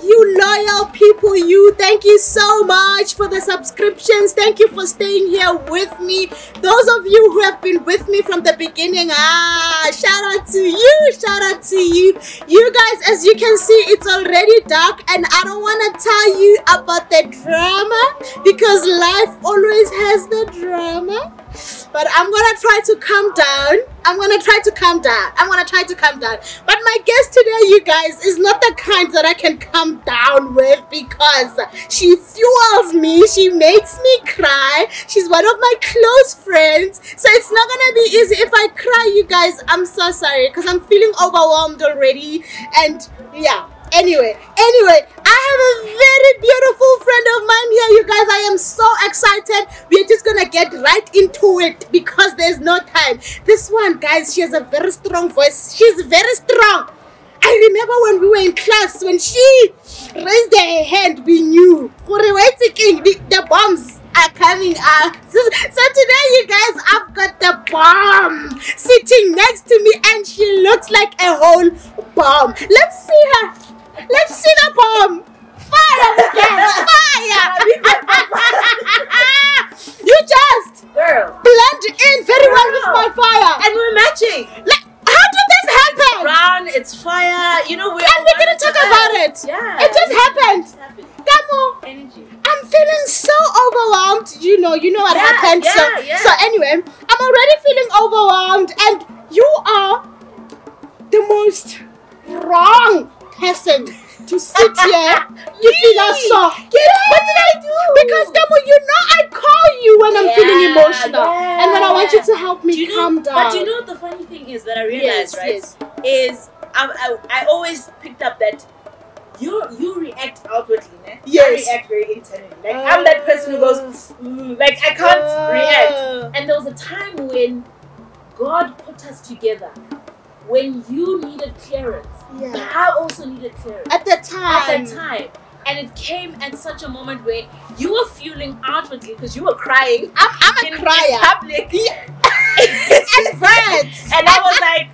you loyal people, thank you so much for the subscriptions. Thank you for staying here with me. Those of you who have been with me from the beginning, shout out to you, shout out to you. You guys, as you can see, it's already dark and I don't want to tell you about the drama because life always has the drama. But I'm gonna try to calm down. I'm gonna try to calm down. But my guest today, you guys, is not the kind that I can calm down with because she fuels me. She makes me cry. She's one of my close friends. So it's not gonna be easy if I cry, you guys. I'm so sorry because I'm feeling overwhelmed already. And yeah. Anyway, I have a very beautiful friend of mine here, you guys. I am so excited. We're just gonna get right into it because there's no time. This one, guys, she has a very strong voice. She's very strong. I remember when we were in class, when she raised her hand, we knew the bombs are coming out. So today, you guys, I've got the bomb sitting next to me and she looks like a whole bomb. Let's see her. Let's see the bomb. Fire again. Fire. You just blend in very well with my fire. And we're matching. How did this happen? It's brown, it's fire. You know, we didn't talk about it. Yeah. It just happened. Kamo, energy. I'm feeling so overwhelmed. You know what happened. So anyway, I'm already feeling overwhelmed and you are the most wrong person to sit here. You feel so. What did I do? Because Kamo, you know I call you when I'm feeling emotional and when I want you to help me calm down. But you know what the funny thing is that I realized, is I always picked up that you react outwardly, né? Yes. I react very internally. Like I'm that person who goes, like I can't react. And there was a time when God put us together. When you needed clearance, but I also needed clearance. At the time. And it came at such a moment where you were fueling outwardly because you were crying. I'm a crier. In public. Yeah. And friends. And I was like,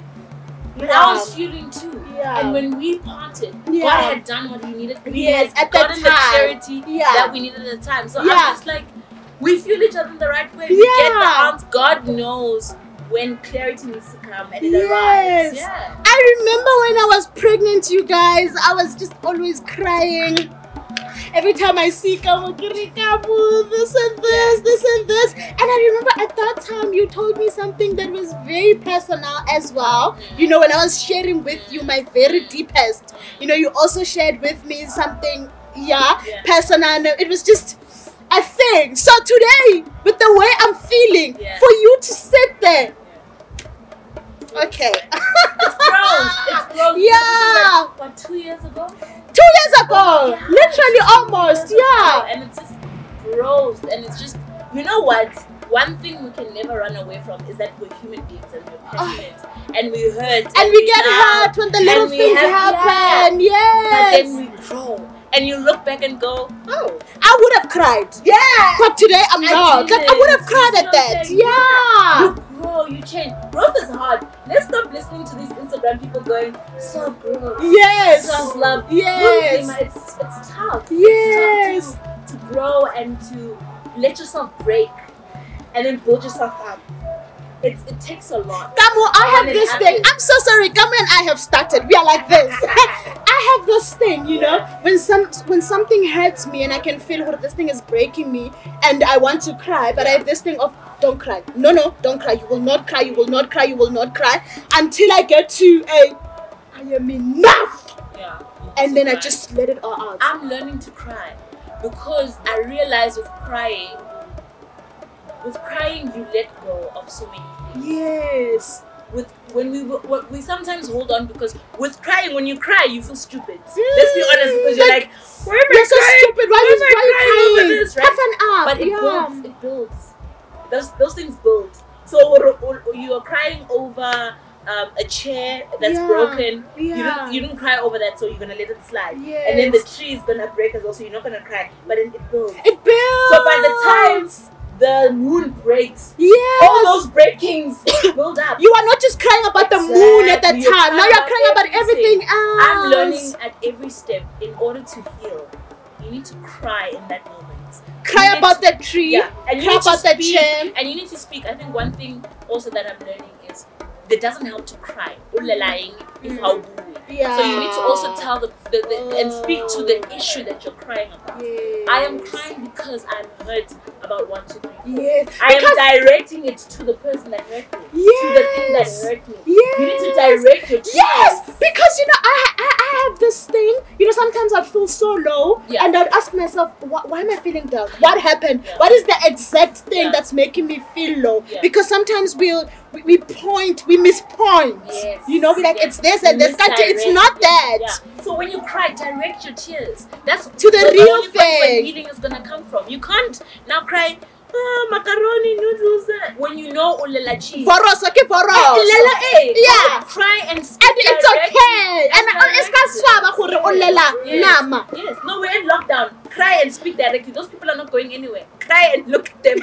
I was fueling too. Yeah. And when we parted, God had done what he needed. Yes, at the time. The clarity that we needed at the time. So I'm just like, we fuel each other in the right way. We get the answer. God knows when clarity needs to come and it arrives. Yeah. I remember when I was pregnant, you guys, I was just always crying. Every time I see Kamo, this and this. And I remember at that time you told me something that was very personal as well. You know, when I was sharing with you my very deepest, you know, you also shared with me something, personal. It was just a thing. So today, with the way I'm feeling, for you to sit there, okay. It's grown. Yeah. Like, what, 2 years ago? 2 years ago. Yeah. Literally almost. Yeah. And it just grows. And it's just, you know what? One thing we can never run away from is that we're human beings and we're passionate. And we hurt. And we get hurt when the little things happen. Yes. But then we grow. And you look back and go, oh, I would have cried. Yeah. But today I'm not. Like, I would have cried at that. Yeah. You grow, you change. Growth is hard. Let's stop listening to these Instagram people going, self-growth. Yes. Self-love. Yes. It's tough. Yes. It's tough to grow and to let yourself break and then build yourself up. It takes a lot. Kamo, I have this thing. I'm so sorry. Kamo and I have started. We are like this. I have this thing, you know, when something hurts me and I can feel this thing is breaking me and I want to cry, but I have this thing of don't cry. No, don't cry. You will not cry. You will not cry. You will not cry until I get to I am enough. Yeah. And then I just let it all out. I'm learning to cry because I realize with crying you let go of so many things. Yes. When we sometimes hold on because with crying, when you cry, you feel stupid. Let's be honest, because you're like, why am I so crying? stupid. Why are you crying? This, right? But it builds. Those things build. So you are crying over a chair that's broken. Yeah. You didn't cry over that, so you're gonna let it slide. Yes. And then the tree is gonna break as well, so you're not gonna cry. But then it builds. It builds. So by the time the moon breaks, yes, all those breakings build up. You are not just crying about the moon at the the time. Now you're crying about everything else. I'm learning at every step, in order to heal, you need to cry in that moment. Cry about the tree. Yeah, and cry about the chair. And you need to speak. I think one thing also that I'm learning is it doesn't help to cry. Ulelaing is how boo. Yeah. So you need to also tell the and speak to the issue that you're crying about. Yes. I am crying because I'm hurt about 1, 2, 3, 4. Yes. I am directing it to the person that hurt me. Yes. To the thing that hurt me. Yes. You need to direct your tears. Yes, because I have this thing. Sometimes I feel so low, and I'd ask myself, why am I feeling down? What happened? Yeah. What is the exact thing that's making me feel low? Yeah. Because sometimes we mispoint. Yes. We're like, it's this and this. It's not that. Yeah. So when you cry, direct your tears. That's to the real only thing. Where healing is gonna come from. You can't now cry. Macaroni noodles. When you know ulela cheese. Voros, okay, voros. Yeah. Cry and it's okay. And it's nama. Yes. No, we're in lockdown. Cry and speak directly. Those people are not going anywhere. Cry and look at them.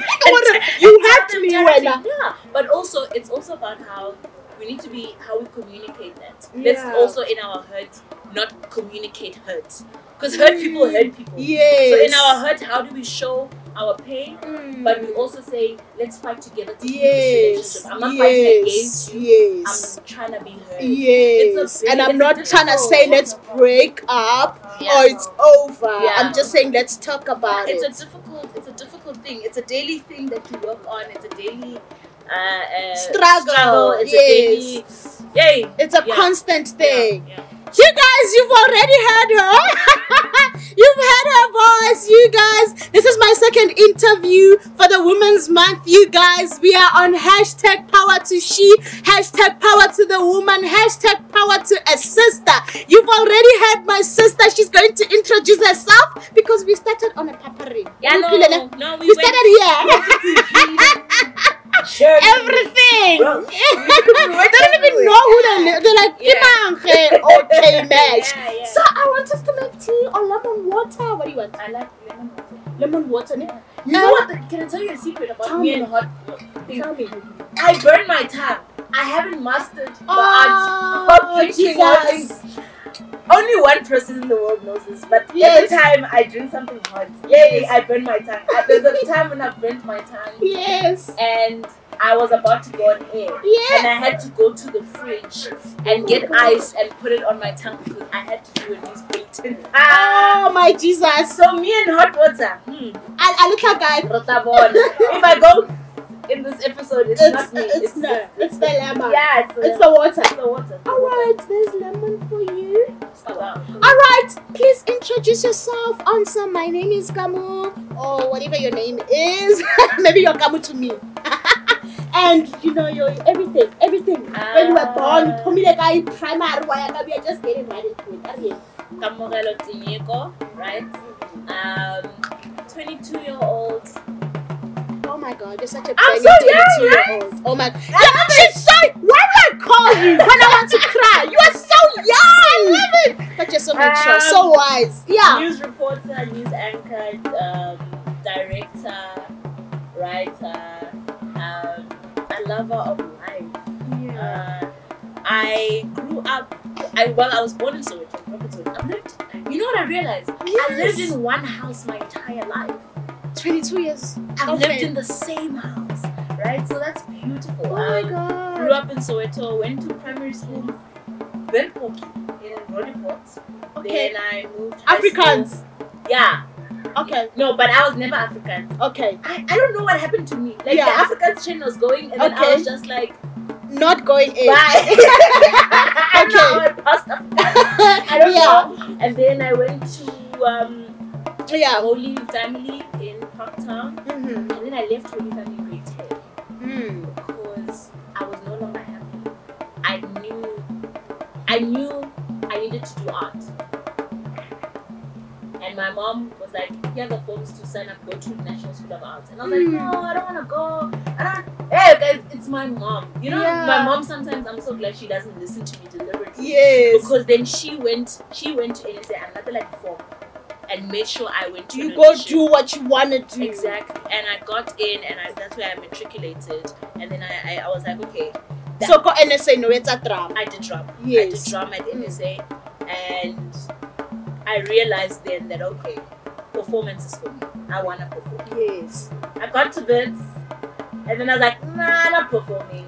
You have to be yeah. But also, it's also about how we need to be, how we communicate that. Let's also in our hurt not communicate hurt. Because hurt people hurt people. Yes. So in our hurt, how do we show our pain? But we also say, let's fight together to keep this relationship. I'm not fighting against you. I'm trying to be heard. Yes. And I'm not trying to say let's break up or it's over. I'm just saying let's talk about it. It's a difficult thing. It's a daily thing that you work on. It's a daily struggle. It's a daily it's a constant thing. Yeah. You guys, you've already heard her. You've heard her voice, you guys. This is my second interview for the Women's Month, you guys. We are on #power to she, #power to the woman, #power to a sister. You've already heard my sister. She's going to introduce herself because we started on a papari. Yeah, we started here. Sure. Everything. They don't even know who they're like, okay, match. So I want us to make tea or lemon water. What do you want? I like lemon water. Lemon water. You know what? Can I tell you a secret about me and hot? Tell me. I burn my tongue. I haven't mastered the art of drinking hot. Only one person in the world knows this, but every time I drink something hot, I burn my tongue. There's a time when I burnt my tongue. Yes. And I was about to go on air. Yeah. And I had to go to the fridge and get ice and put it on my tongue because I had to do a news bulletin. Oh my Jesus. So me and hot water. A little guy. If I go in this episode, it's not me. It's the lemon. Yeah, it's the water. It's the water. Alright, there's lemon for you. Wow. Alright, please introduce yourself. Answer, my name is Kamo, or whatever your name is. Maybe you're Kamo to me. And you're everything. When you were born, you told me like I primary, we are just getting right into it. Kamo Tinyiko, right? 22-year-old. Oh my God, you're such a I'm so young, right? Oh my God. She's so. Why would I call you when I want to cry? You are so young. I love it. But you're so mature, so wise. Yeah. News reporter, news anchor, director, writer, a lover of life. Yeah. I grew up. I was born in Soweto. You know what I realized? I lived in one house my entire life. 22 years. I've lived in the same house, right? So that's beautiful. Oh my God. Grew up in Soweto, went to primary school, very poky in Rodiport. Okay. Then I moved Africans. Yeah. Okay. No, but I was never African. Okay. I don't know what happened to me. Like the Africans chain was going, and then I was just like, not going in. Bye. Okay. I don't know. And then I went to Holy Family in Parktown, and then I left Holy Family grade 10 because I was no longer happy. I knew I needed to do art, and my mom was like, "Here are the forms to sign up, go to National School of Arts," and I was like, "No, I don't want to go. Hey guys, it's my mom. My mom sometimes I'm so glad she doesn't listen to me deliberately. Yes. Because then she went to NSA and nothing like before. And made sure I went to you go do what you want to do. Exactly. And I got in, and that's where I matriculated. And then I was like, okay, So go NSA no it's a drama. I did drama. Yes. I did drama at NSA, and I realized then that okay, performance is for me. I want to perform. Yes. I got to bits, and then I was like, nah, not performing.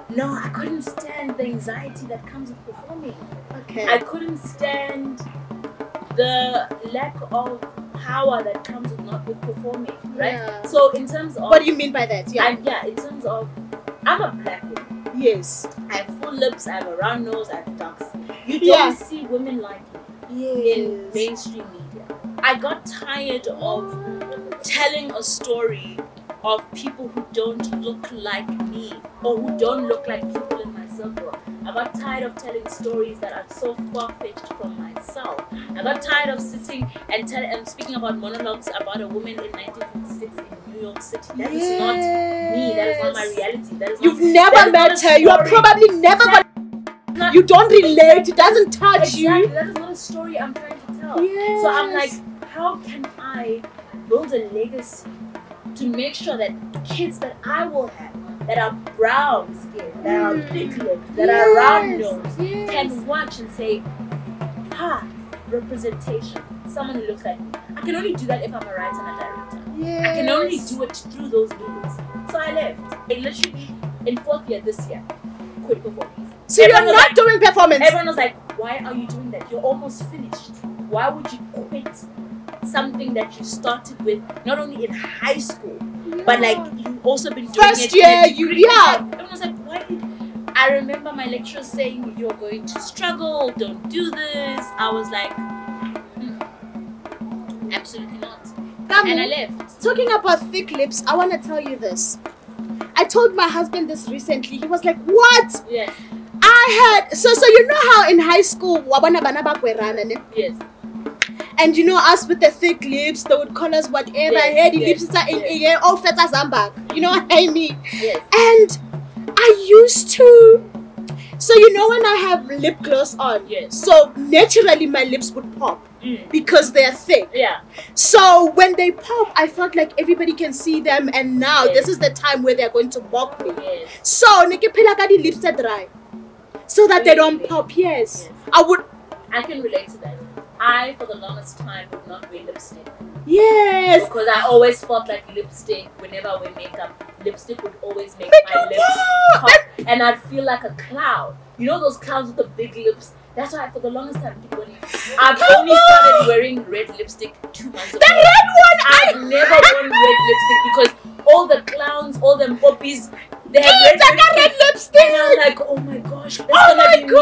No, I couldn't stand the anxiety that comes with performing. Okay. I couldn't stand the lack of power that comes with performing, right? Yeah. So in terms of what do you mean by that? Yeah. in terms of I'm a black woman. Yes. I have full lips, I have a round nose, I have dark skin. You don't see women like me in mainstream media. I got tired of telling a story of people who don't look like me or who don't look like people in my circle. I got tired of telling stories that are so far-fetched from myself. I got tired of sitting and speaking about monologues about a woman in 1956 in New York City. That is not me. That is not my reality. That is You've never met her. You are probably never going to. You don't relate. It doesn't touch you. That is not a story I'm trying to tell. Yes. So I'm like, how can I build a legacy to make sure that kids that I will have, that are brown skinned, that are thick lipped, that are round nosed, can watch and say, representation. Someone who looks like me. I can only do that if I'm a writer and a director. Yes. I can only do it through those means. So I left. I literally, in 4th year this year, quit performance. So you're not doing performance? Everyone was like, why are you doing that? You're almost finished. Why would you quit something that you started with, not only in high school, but like you've also been doing first year, Everyone was like, why did I remember my lecturer saying you're going to struggle, don't do this. I was like, absolutely not. And I left. Talking about thick lips, I want to tell you this. I told my husband this recently. He was like, what? Yes. I had so you know how in high school yes. And you know us with the thick lips, they would call us whatever. The lips are in all feta zambak. You know what I mean? Yes. And I used to. So you know when I have lip gloss on, so naturally my lips would pop because they're thick. Yeah. So when they pop, I felt like everybody can see them, and now this is the time where they're going to mock me. Yes. So the lips are dry, so that they don't pop. Yes. I can relate to that. I, for the longest time, would not wear lipstick. Yes. Because I always felt like lipstick, whenever I wear makeup, lipstick would always make my lips pop. And I'd feel like a clown. You know those clowns with the big lips? That's why for the longest time, I've only started wearing red lipstick 2 months ago. The red one! I've never worn red lipstick because all the clowns, all them poppies, they have red lipstick. And I'm like, oh my gosh, that's gonna be me.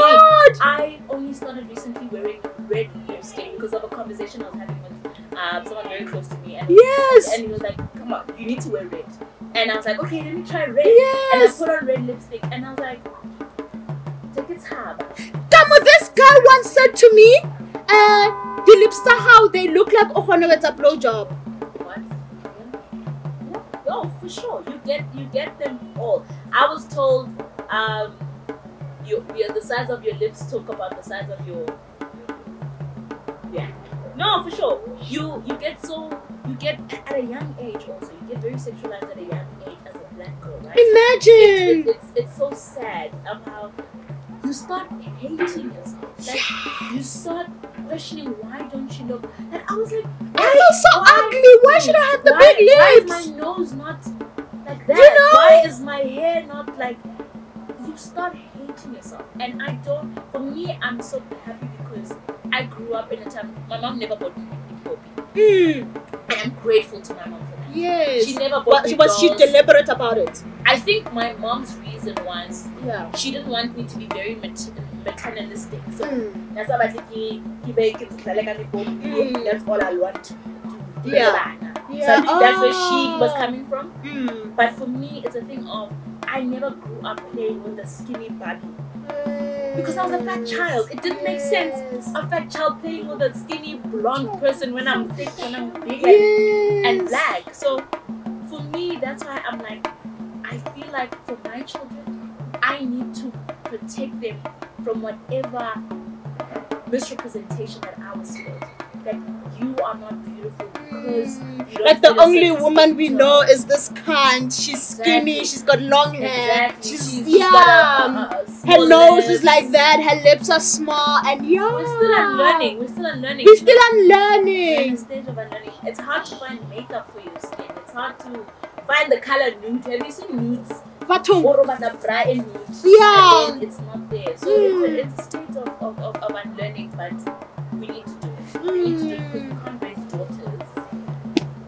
I only started recently wearing red lipstick because of a conversation I was having with someone very close to me. And he was like, come on, you need to wear red. And I was like, okay, let me try red. And I put on red lipstick and I was like, take it hard. Kamo, this guy once said to me, the lips are how they look like it's a blowjob. What? Yeah. Oh, for sure. You get them all. I was told the size of your lips talk about the size of your No, for sure. You get at a young age also. You get very sexualized at a young age as a black girl, right? Imagine. It's so sad how you start hating yourself. Like you start questioning why don't you look. And I was like, I feel so ugly. Why should I have the big lips? Why is my nose not like that? You know? Why is my hair not like? You start hating yourself, and I don't. For me, I'm so happy because I grew up in a time. My mom never bought me hip I am grateful to my mom for that. Yes. She never bought me Was she dolls. deliberate about it? I think my mom's reason was she didn't want me to be very maternalistic. So that's why that's all I want to do. So I think that's where she was coming from. But for me, it's a thing of I never grew up playing with a skinny Barbie. Because I was a fat child. It didn't make sense. A fat child playing with a skinny blonde person when I'm thick, when I'm big and black. So for me, that's why I'm like, I feel like for my children, I need to protect them from whatever misrepresentation that I was fed. that you are not beautiful because you don't like the fit a only certain woman we tone. know is this kind. She's skinny. Exactly. She's got long hair. Exactly. She's She's yeah. got Her small nose lips. is like that. Her lips are small, and yeah. We're still unlearning. We're still unlearning. We're still We're in a unlearning. stage of unlearning. It's hard to find makeup for your skin. It's hard to find the color nude. Have you seen nudes? Bathong. Or about the bright nude. Yeah. And then it's not there. So it's a state of unlearning, but we need to do it. We need to do it because we can't raise daughters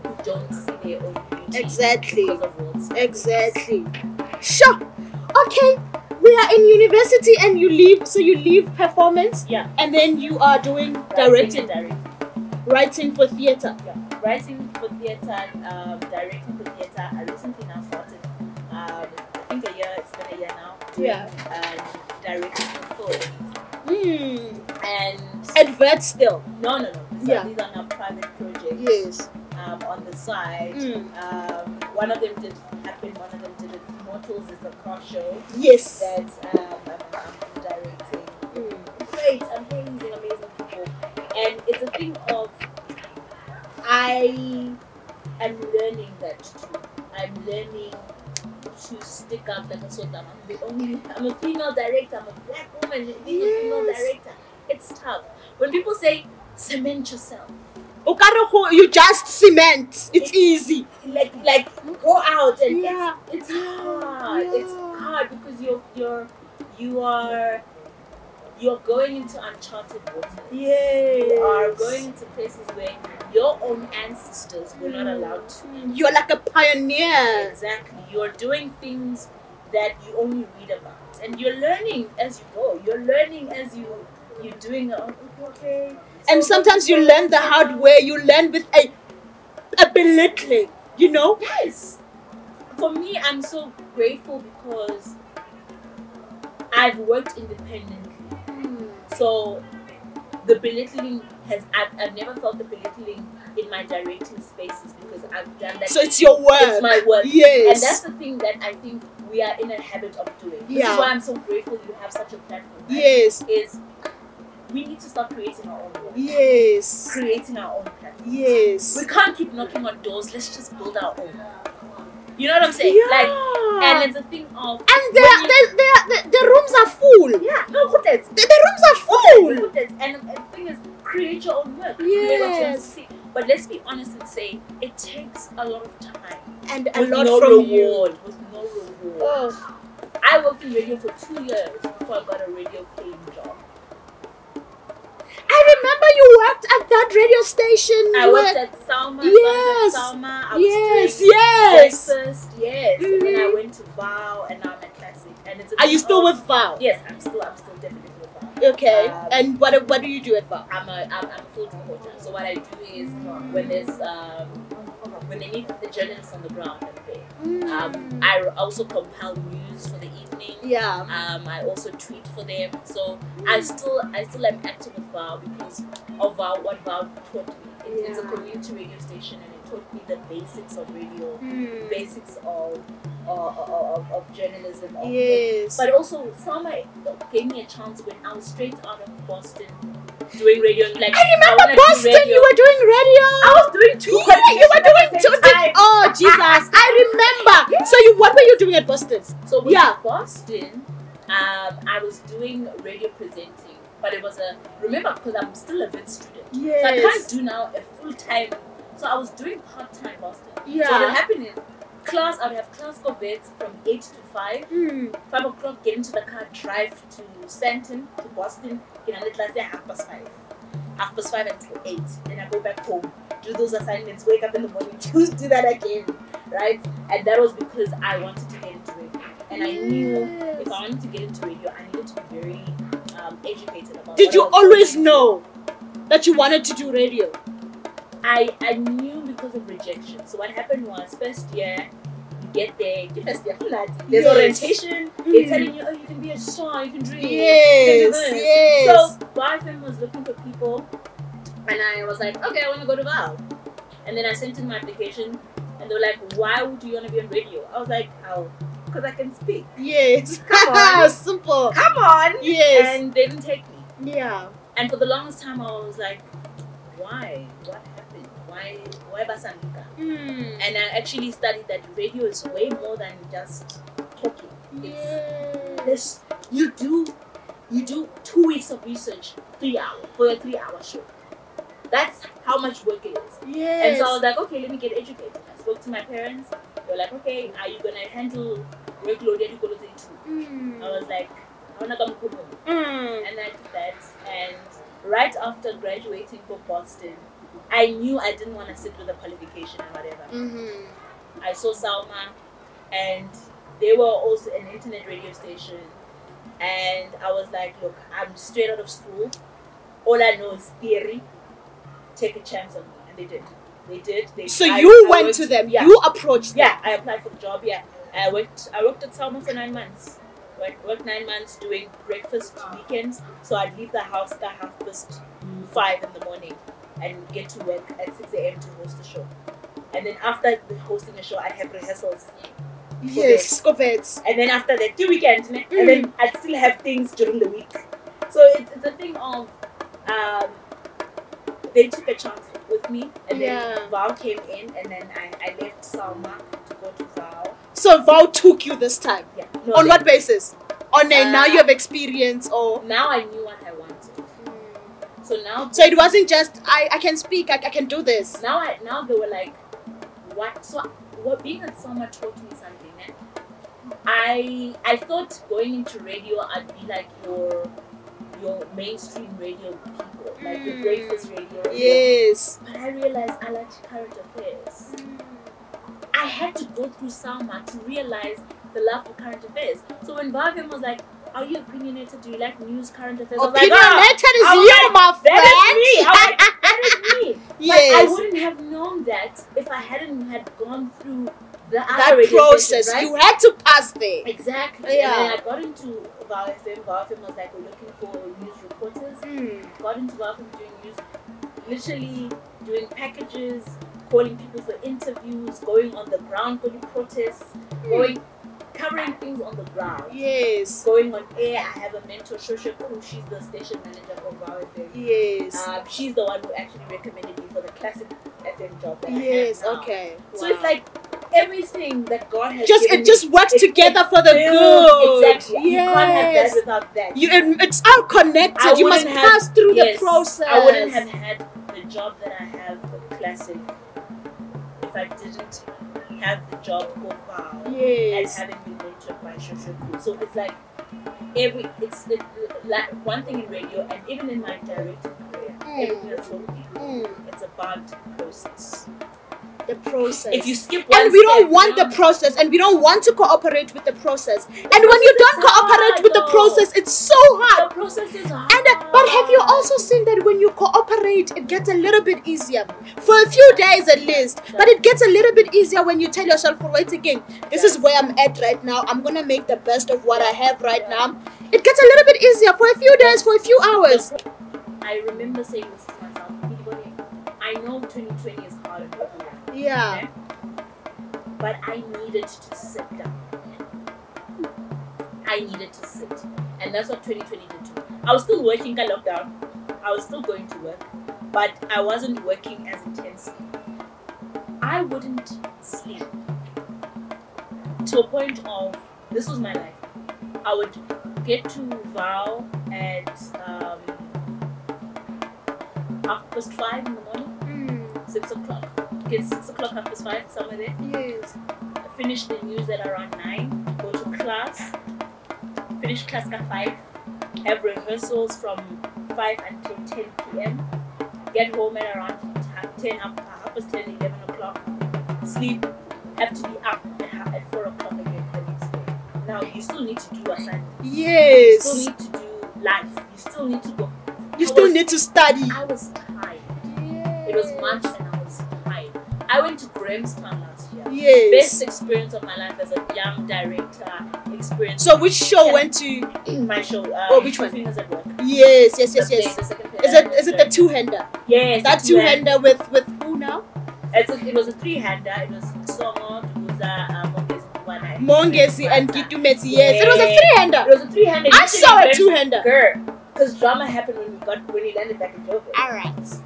who don't see their own beauty. Exactly. Because of world standards. Exactly. Sure. Okay. We are in university and you leave performance. Yeah. And then you are doing Directing. writing for theatre. Yeah. Writing for theatre, directing for theatre. I recently now started, I think it's been a year now. Directing for film. And Advert still. No. These are now private projects. Yes. On the side. One of them did happen, one of them didn't. Mortals is a car show. Yes. That I'm directing. Great, amazing people. And it's a thing of I am learning that too. I'm learning to stick up like a sota. I'm a female director, I'm a black woman being a female director. It's tough. When people say cement yourself. You just cement. It's easy. Like go out and Yeah. it's hard. Yeah. It's hard because you're going into uncharted waters. Yes. You are going into places where your own ancestors were not allowed to. You're like a pioneer. Exactly. You're doing things that you only read about. And you're learning as you go. You're learning as you're doing okay. And sometimes you learn the hard way. You learn with a belittling, you know? Yes. For me, I'm so grateful because I've worked independently. So the belittling I've never felt the belittling in my directing spaces because I've done that. So it's your work. It's my work. Yes. And that's the thing that I think we are in a habit of doing. This Yeah. is why I'm so grateful you have such a platform. Yes. Is we need to start creating our own work. Yes. Creating our own platform. Yes. We can't keep knocking on doors. Let's just build our own. You know what I'm saying? Yeah. Like, and it's a thing of and the rooms are full. yeah, no, put it. The rooms are full. Put it. And the thing is, create your own work. Create what you want to see. But let's be honest and say it takes a lot of time And a with lot no from reward. you. With no reward. Oh. I worked in radio for 2 years before I got a radio paying job. I remember you worked at that radio station. I worked at Salma. Yes. Salma. I was Yes. doing Yes. breakfast. Yes. And then I went to Vow, and now I'm at Classic. And it's a Are you thing still of- with Val? Yes, I'm still definitely with Vow. Okay. And what do you do at Val? I'm a field reporter. So what I do is when there's when they need the journalists on the ground, I'm there. I also compile news for the evening. Yeah. I also tweet for them. So I still am active with Vow because of what Vow taught me. It's a community radio station, and it taught me the basics of radio, basics of journalism. Yes. But also, Salma gave me a chance when I was straight out of Boston doing radio. Like I remember wanna do Boston. radio. You were doing radio. I was doing two. Yeah, you were doing at the two. same time. Oh Jesus! I remember. So what were you doing at Boston? So with Boston, I was doing radio presenting, but it was remember because I'm still a vid student. Yes. So I can't do now a full time. So I was doing part time Boston. Yeah. So what would happen is I would have class for vids from 8 to 5. 5 o'clock, get into the car, drive to Stanton, to Boston, get a little at 5:30. 5:30 until 8. Then I go back home, do those assignments, wake up in the morning, do that again. Right? And that was because I wanted to get into radio. And I knew if I wanted to get into radio, I needed to be very educated about Did what you I was always doing. know that you wanted to do radio? I knew because of rejection. So what happened was, first year, you get there, there's orientation, they're telling you, oh, you can be a star, you can dream, you can do this. Yes. So BFM was looking for people, and I was like, okay, I want to go to Val. And then I sent in my application, and they were like, why would you want to be on radio? I was like, how? Because I can speak. Yes. Come on. Simple. Come on. Yes. And they didn't take me. Yeah. And for the longest time, I was like, why? What happened? Why Basanika? And I actually studied that radio is way more than just talking. It's you do 2 weeks of research, 3 hours for a 3-hour show. That's how much work it is. Yes. And so I was like, okay, let me get educated. I spoke to my parents. They were like, okay, are you gonna handle workload? I was like, I wanna come home. And I did that. And right after graduating from Boston, I knew I didn't want to sit with a qualification or whatever. I saw Salma, and they were also an internet radio station. And I was like, look, I'm straight out of school. All I know is theory. Take a chance on me. And they did. So you went to them. Yeah. You approached them. Yeah, I applied for the job. Yeah, I worked at Salma for 9 months. Worked 9 months doing breakfast weekends. So I'd leave the house at 5:30 in the morning and get to work at 6 a.m. to host the show. And then after hosting the show, I'd have rehearsals. Yes, COVID. And then after that, 2 weekends, and then I'd still have things during the week. So it's a thing of they took a chance with me, and then Val came in, and then I left Salma to go to Val. So Val took you this time? Yeah. On what basis? On a now you have experience, or now I knew what I wanted. So it wasn't just I can speak, I can do this. Now they were like, what? So what being at Salma taught me something. I thought going into radio I'd be like your mainstream radio people, like the breakfast radio. Yes. But I realized I liked current affairs. I had to go through Salma to realize the love for current affairs. So when Bhavim was like, are you opinionated? Do you like news, current affairs? Opinionated is you, my friend. That is me. Yes. But I wouldn't have known that if I hadn't had gone through that process. Station, right? You had to pass there. Exactly. Yeah. And then I got into Val FM. Val FM was like, we're looking for news reporters. Got into Val FM doing news, literally doing packages, calling people for interviews, going on the ground for the protests, covering things on the ground. Yes. Going on air. I have a mentor, Shosha Koo. She's the station manager for Val FM. Yes. She's the one who actually recommended me for the classic FM job that I have now. Okay. So it's like everything that God has it just works together for the good. Exactly. Yes. You can't have that without that. It's all connected. You must pass through the process. I wouldn't have had the job that I have for classic if I didn't have the job for Val and having been mentored by Shoshoku. So it's like it's like one thing in radio and even in my directing career, everything that's told people, it's about process. The process. If you skip one and we don't want the process, and we don't want to cooperate with the process. And when you don't cooperate with the process, it's so hard. The process is hard. But have you also seen that when you cooperate, it gets a little bit easier for a few days at least. But it gets a little bit easier when you tell yourself, wait again, this is where I'm at right now. I'm gonna make the best of what I have right now. It gets a little bit easier for a few days, for a few hours. I remember saying this to myself, I know 2020 is hard and everywhere. Yeah. Okay? But I needed to sit down. I needed to sit. And that's what 2020 did too. I was still working in lockdown. I was still going to work. But I wasn't working as intensely. I wouldn't sleep. To a point of, this was my life. I would get to Val at 5:30 in the morning. 6 o'clock. Get 6 o'clock, 5:30, somewhere there. Yes. Finish the news at around 9. Go to class. Finish class at 5. Have rehearsals from 5 until 10 p.m. Get home at around 10, 10, 11 o'clock. Sleep. Have to be up at 4 o'clock again the next day. Now you still need to do assignments. Yes. You still need to do life. You still need to go. You still need to study. I was tired. It was March and I was tired. I went to Grahamstown last year. Yes. Best experience of my life as a young director. Experience. So which show went to? My show. Which one? Fingers at Work. Yes. The second Is it the two-hander? Yes. That two-hander with who now? It was a three-hander. It was Songo, Mongezi and Gitumeti. Yes. It was a three-hander. It was a three-hander. I saw a two-hander. Girl. Because drama happened when he landed back in Joburg. Alright.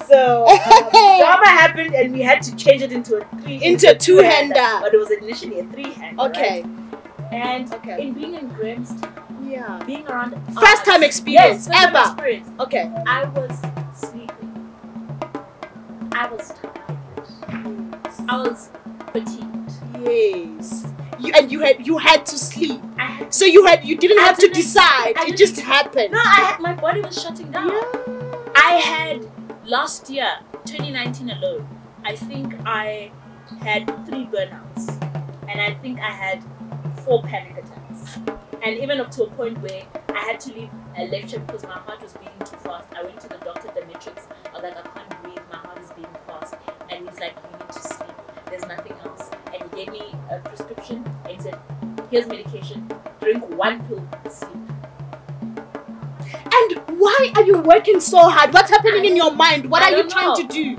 So drama happened, and we had to change it into a two-hander. But it was initially a 3-hander. Okay. Right? And in being in Graham's team, being around first time experience yes, ever. Experience. Okay. I was sleeping. I was tired. I was fatigued. Yes. You had to sleep. So you didn't have to decide. It just happened. No, my body was shutting down. Yeah. I had last year, 2019 alone, I think I had 3 burnouts, and I think I had 4 panic attacks, and even up to a point where I had to leave a lecture because my heart was beating too fast. I went to the doctor, the matrix. I was like, I can't breathe. My heart is beating fast, and he's like, you need to sleep. There's nothing else. And he gave me a prescription and he said, here's medication. Drink 1 pill, sleep. And why are you working so hard? What's happening in your mind? What are you trying to do?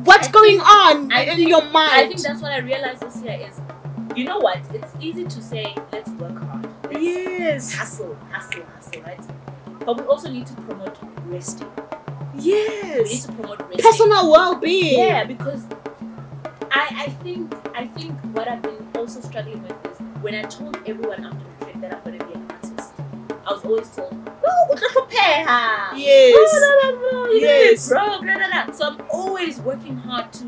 What's going on in your mind? I think that's what I realized this year is, you know what? It's easy to say, let's work hard. Let's hustle, right? But we also need to promote resting. Yes. We need to promote resting. Personal well-being. Yeah, because I think what I've been also struggling with is when I told everyone after the trip that I'm going to be an artist, I was always told, yes. Yes. So I'm always working hard to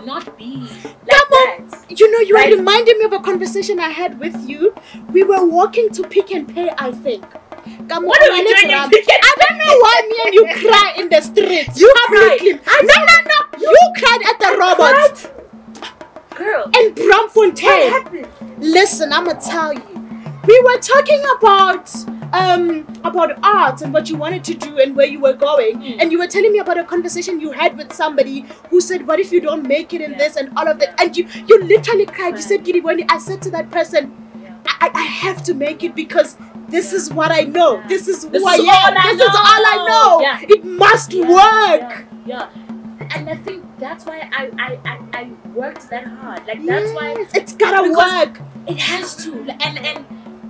not be like that. You know, you are reminding me of a conversation I had with you. We were walking to Pick and Pay, I think. What are we doing in Pick and Pay? I don't know why me and you cry in the streets. You cried. No. You cried at the robots. Girl. In Bramfontein. What happened? Listen, I'm going to tell you. We were talking about art and what you wanted to do and where you were going, and you were telling me about a conversation you had with somebody who said, what if you don't make it in this and all of that, and you literally cried. You said, Giriboni, I said to that person, I have to make it because this is what I know. This is who I am. This is all I know. It must work. Yeah. And I think that's why I worked that hard. Like that's why it's gotta work. It has to. And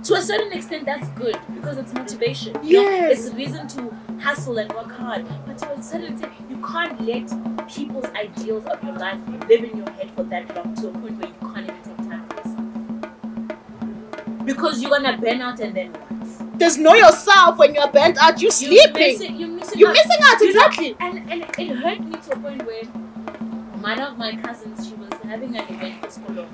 to a certain extent, that's good because it's motivation. Yes. It's a reason to hustle and work hard. But to a certain extent, you can't let people's ideals of your life live in your head for that long to a point where you can't even take time for yourself. Because you're gonna burn out and then what? There's no yourself when you're burnt out. You're sleeping. You're missing out, exactly. And it hurt me to a point where one of my cousins, she was having an event for school,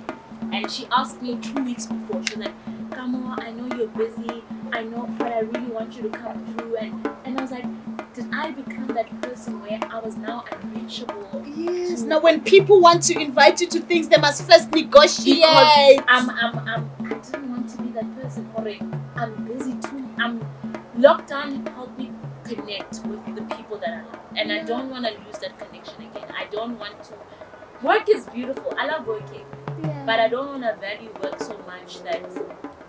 and she asked me 2 weeks before. She was like, Kamo, I know you're busy, I know, but I really want you to come through. And I was like, did I become that person where I was now unreachable? Yes. Now, when people want to invite you to things, they must first negotiate. Because I didn't want to be that person. I'm busy too. Lockdown helped me connect with the people that I love, and I don't want to lose that connection again. I don't want to. Work is beautiful. I love working, but I don't want to value work so much that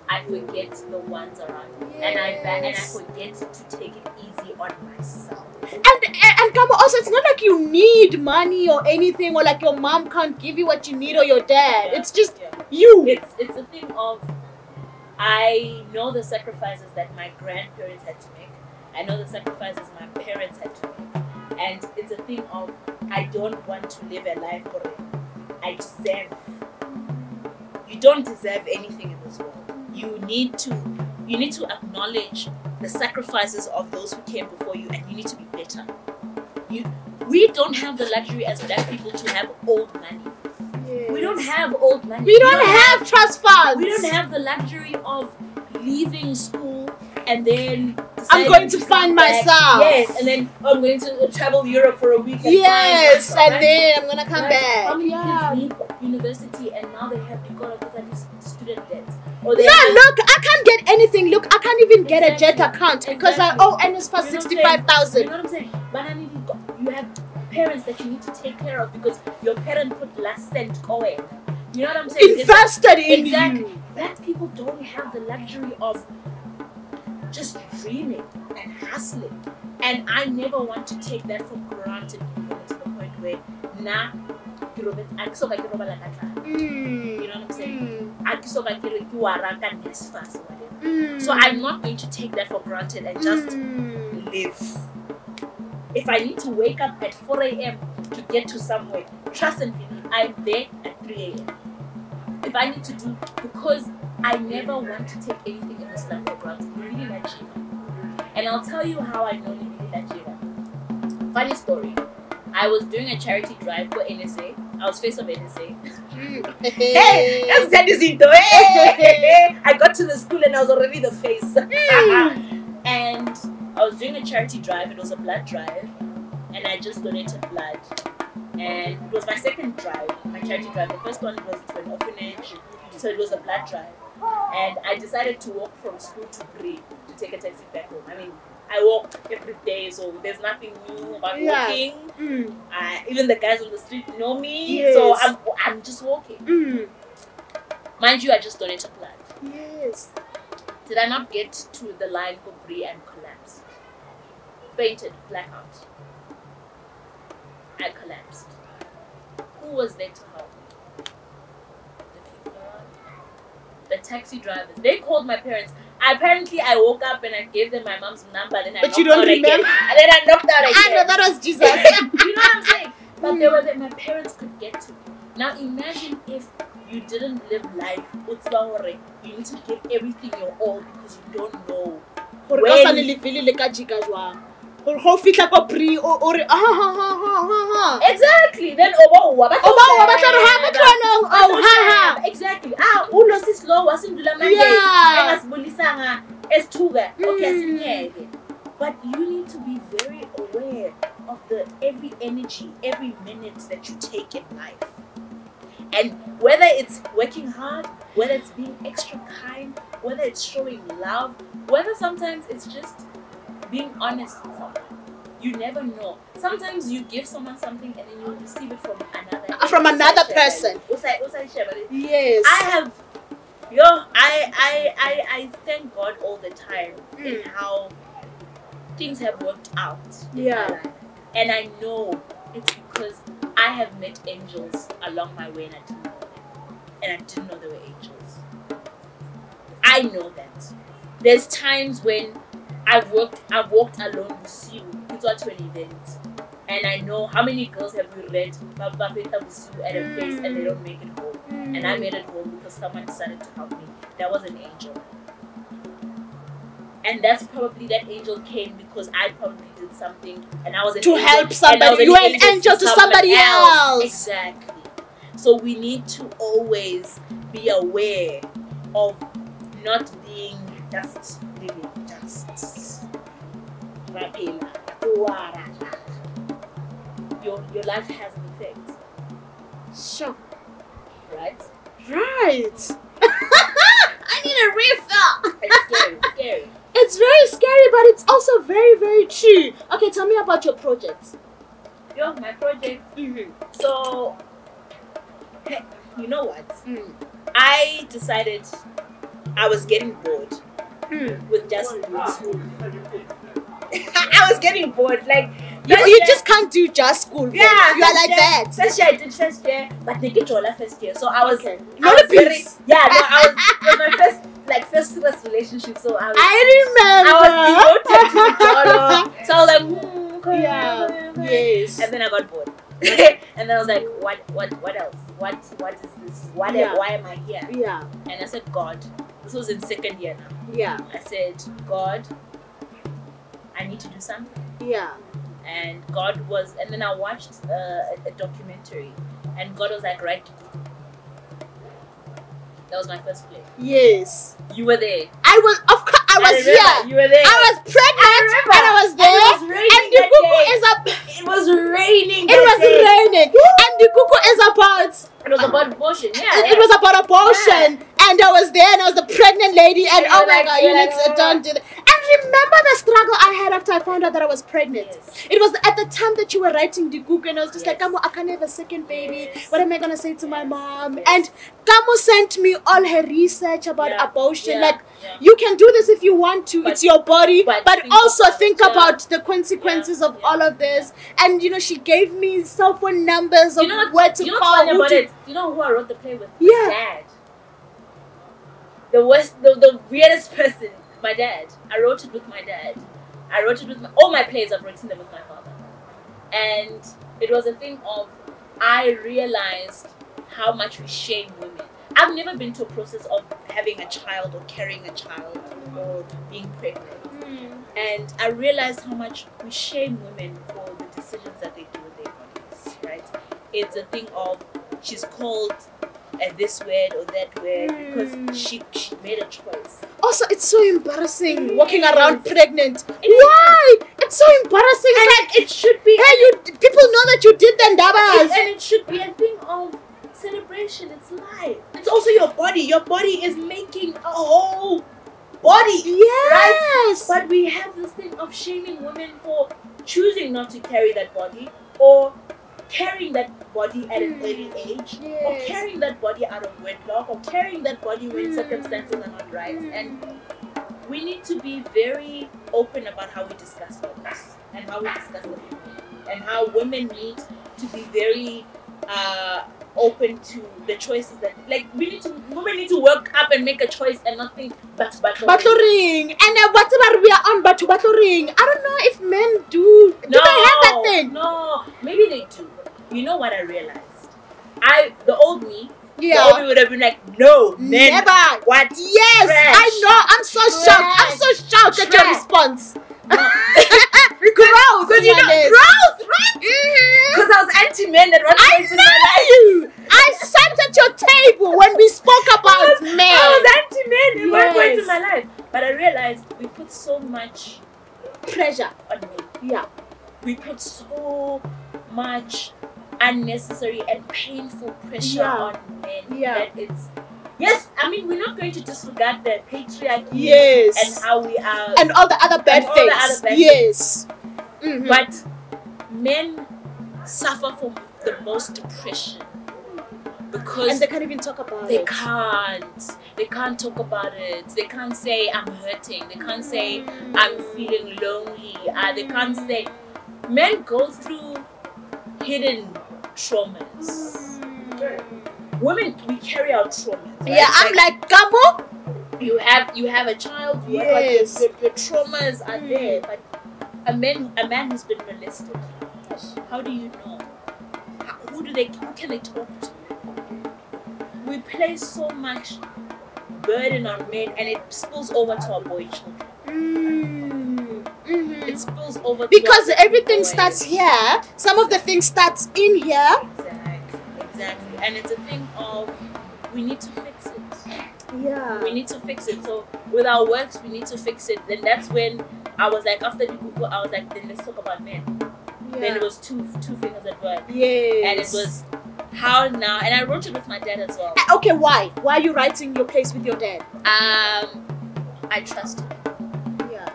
I forget the ones around me, and I forget to take it easy on myself. And Kamo, also, it's not like you need money or anything, or like your mom can't give you what you need or your dad. It's just you. It's a thing of, I know the sacrifices that my grandparents had to make. I know the sacrifices my parents had to make. And it's a thing of, I don't want to live a life where I deserve. You don't deserve anything in this world. You need to acknowledge the sacrifices of those who came before you, and you need to be better. We don't have the luxury as Black people to have old money. Yes. We don't have old money. We don't have trust funds. We don't have the luxury of leaving school and then I'm going to find myself. Yes, and then I'm going to travel Europe for a week. And yes, myself, and then I'm gonna come back. How many kids leave university and now they have to go to student debt? Look, I can't get anything. Look, I can't even get a jet account because I owe NSFAS 65,000. You know what I'm saying? But I mean, you have parents that you need to take care of because your parent put last cent going. You know what I'm saying? Invested in you. Black people don't have the luxury of just dreaming and hustling, and I never want to take that for granted to the point where you know what I'm saying? So I'm not going to take that for granted and just live. If I need to wake up at 4 a.m. to get to somewhere, trust me, I'm there at 3 a.m. If I need to do, because I never want to take anything in this life for granted. Really like Shiva. And I'll tell you how I know really like Shiva. Funny story. I was doing a charity drive for NSA. I was face of NSA. Hey, that's Tedizito. Hey, I got to the school and I was already the face. And I was doing a charity drive. It was a blood drive, and I just donated blood. And it was my second drive, my charity drive. The first one was to an orphanage, so it was a blood drive. And I decided to walk from school to Brie to take a taxi back home. I mean, I walk every day, so there's nothing new about walking. Even the guys on the street know me, so I'm just walking. Mind you, I just donated blood. Yes. Did I not get to the line for Brie and collapsed? Fainted, blackout. I collapsed. Who was there to help me? The people around. The taxi drivers. They called my parents. Apparently, I woke up and I gave them my mom's number. Then I knocked out again. And then I knocked out again. I know, that was Jesus. You know what I'm saying? But they were there. My parents could get to me. Now imagine if you didn't live life. You need to give everything your all because you don't know exactly. Then exactly. But you need to be very aware of every energy, every minute that you take in life. And whether it's working hard, whether it's being extra kind, whether it's showing love, whether sometimes it's just being honest with someone. You never know. Sometimes you give someone something and then you receive it from another person. Yes. I thank God all the time in how things have worked out in my life. And I know it's because I have met angels along my way and I didn't know them. And I didn't know they were angels. I know that. There's times when I've walked alone with you to an event. And I know how many girls have we read at a place and they don't make it home. And I made it home because someone decided to help me. That was an angel. And that's probably that angel came because I probably did something and I was an to angel, help somebody. You were an angel to somebody else. Exactly. So we need to always be aware of not being just living just your life has an effect. Sure. Right? Right. I need a refill. It's scary. It's scary. It's very scary, but it's also very, very true. Okay, tell me about your projects. My project. So, you know what? I decided I was getting bored with just school. I was getting bored. Like you just can't do just school. Yeah, you are like that. First year I did first year, but they get all first year. So I was it was my first serious relationship. So I was devoted to the dollar. So I was like, yes. And then I got bored. And then I was like, what else? What is this? Why am I here? Yeah. And I said, God. This was in second year now. Yeah. I said, God, I need to do something. Yeah. And God was, and then I watched a documentary, and God was like, right. That was my first play. Yes. You were there. I was here. You were there. I was pregnant and I was there. And the cuckoo is up. It was raining. It was raining. And the cuckoo is about. It was about abortion. Yeah. It was about abortion. Yeah. And I was there and I was the pregnant lady and oh my God, you need to don't do that. And remember the struggle I had after I found out that I was pregnant. Yes. It was at the time that you were writing the book and I was just like, Kamo, I can't have a second baby. Yes. What am I going to say to my mom? Yes. And Kamo sent me all her research about abortion. Like, you can do this if you want to. It's your body. But also think about the consequences of all of this. And, you know, she gave me cell phone numbers of where to call. You know who I wrote the play with? My dad. The weirdest person, my dad. I wrote it with my dad. All my plays I've written them with my father. And it was a thing of, I realized how much we shame women. I've never been to a process of having a child or carrying a child or being pregnant. And I realized how much we shame women for the decisions that they do with their bodies, right? It's a thing of, she's called this word or that word because she made a choice. Also, it's so embarrassing walking around pregnant. Why? It's so embarrassing. And it should be. Hey, people know that you did the ndabas. And it should be a thing of celebration. It's life. It's also your body. Your body is making a whole body. Yes. Right? But we have this thing of shaming women for choosing not to carry that body, or carrying that body at an early age, or carrying that body out of wedlock, or carrying that body when circumstances are not right. And we need to be very open about how we discuss bodies and how we discuss the and how women need to be very open to the choices that, like, women need to work up and make a choice and not think battle ring. And whatever we are on battle ring, I don't know if men do. Do they have that thing? No, maybe they do. You know what I realized? The old me, the old me would have been like, no, men, never. What? Yes, Trash. I know. I'm so shocked. I'm so shocked at your response. Growth, because growth, right? Because I was anti-men at one point in my life. I sat at your table when we spoke about men. I was anti-men at one point in my life, but I realized we put so much pressure on me. Yeah, we put so much unnecessary and painful pressure on men that it's. Yes, I mean, we're not going to disregard the patriarchy and how we are and all the other bad things. Things. But men suffer from the most depression because they can't even talk about it. They can't talk about it. They can't say I'm hurting. They can't say I'm feeling lonely. They can't say. Men go through hidden traumas. Women, we carry out traumas. Right? Yeah, I'm like Kamo. You have a child. Your traumas are there. But a man who's been molested, how do you know? Who can they talk to? We place so much burden on men, and it spills over to our boy children. It spills over because everything starts here. Some of the things starts in here. Exactly. And it's a thing of, we need to fix it. Yeah. We need to fix it. So with our works, we need to fix it. Then that's when I was like, after the Google, I was like, then let's talk about men. Yeah. Then it was two fingers at work. Yes. And it was how now, and I wrote it with my dad as well. Okay, why? Why are you writing your place with your dad? I trust him. Yeah.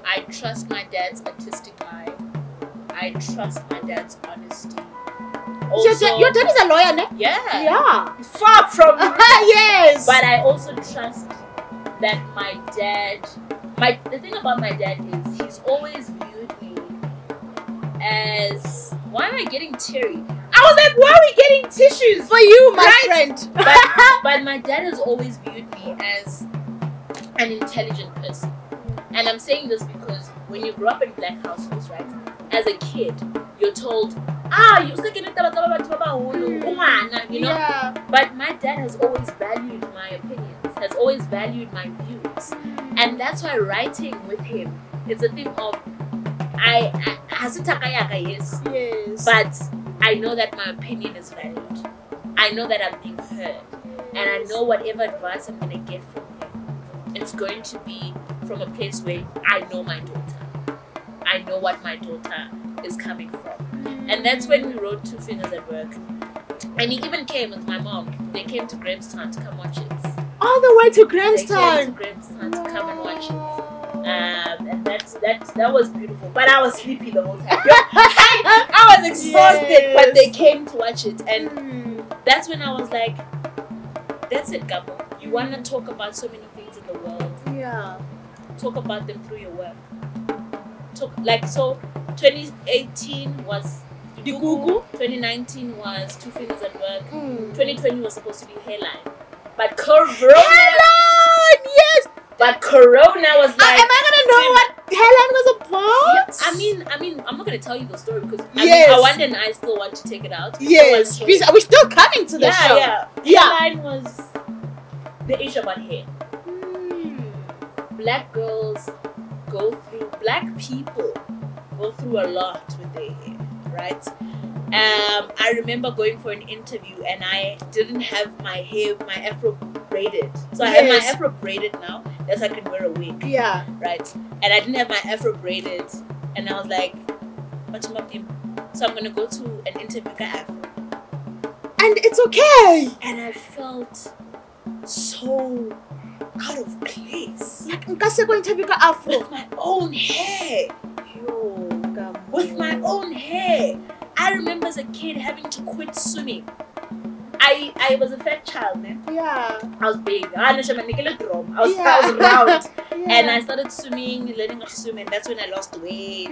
I trust my dad's artistic eye. I trust my dad's honesty. Also, your dad is a lawyer, ne? Yeah. Yeah. Far from yes. But I also trust that my dad. The thing about my dad is he's always viewed me as. Why am I getting teary? I was like, why are we getting tissues for you, my friend? But my dad has always viewed me as an intelligent person, and I'm saying this because when you grow up in black households, right? As a kid, you're told. You know? Yeah. But my dad has always valued my opinions, has always valued my views. And that's why writing with him, it's a thing of, yes. But I know that my opinion is valued. I know that I'm being heard. And I know whatever advice I'm going to get from him, it's going to be from a place where I know my daughter. I know what my daughter is coming from. And that's when we wrote Two Fingers at Work. And he even came with my mom. They came to Grahamstown to come watch it. All the way to Grahamstown? They came to Grahamstown to come and watch it. And that was beautiful. But I was sleepy the whole time. I was exhausted, but they came to watch it. And that's when I was like, that's it, Kamo. You want to talk about so many things in the world. Yeah. Talk about them through your work. 2018 was the Google. 2019 was Two Fingers at Work. 2020 was supposed to be Hairline. But Corona. Hairline! Yes! But Corona was like. Am I gonna know what Hairline was about? Yeah, I mean, I'm not gonna going to tell you the story because Yes. Awanda and I still want to take it out. Yes. We're still coming to the show. Yeah. Mine was the issue about hair. Black girls black people go through a lot with their hair, right? I remember going for an interview and I didn't have my afro braided. So I have my afro braided now. That's I can wear a wig. Yeah. Right. And I didn't have my afro braided, and I was like, so I'm gonna go to an interview with afro. And it's okay. And I felt so out of place. Like interview afro with my own hair. With my own hair. I remember as a kid having to quit swimming. I was a fat child, man. Yeah. I was big. I was round. And I started swimming, learning how to swim, and that's when I lost weight.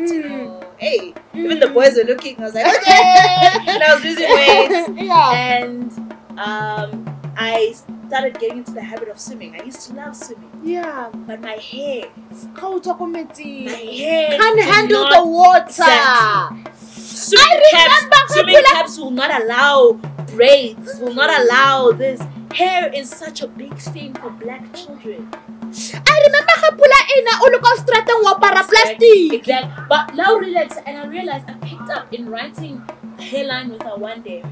Hey, even the boys were looking. I was like, okay. And I was losing weight. Yeah. And I started getting into the habit of swimming. I used to love swimming. Yeah. But my hair can't handle the water. Exactly. Swimming caps will not allow braids, will not allow this. Hair is such a big thing for black children. I remember plastic. Exactly. But now relax, and I realized I picked up in writing a hairline with her one day.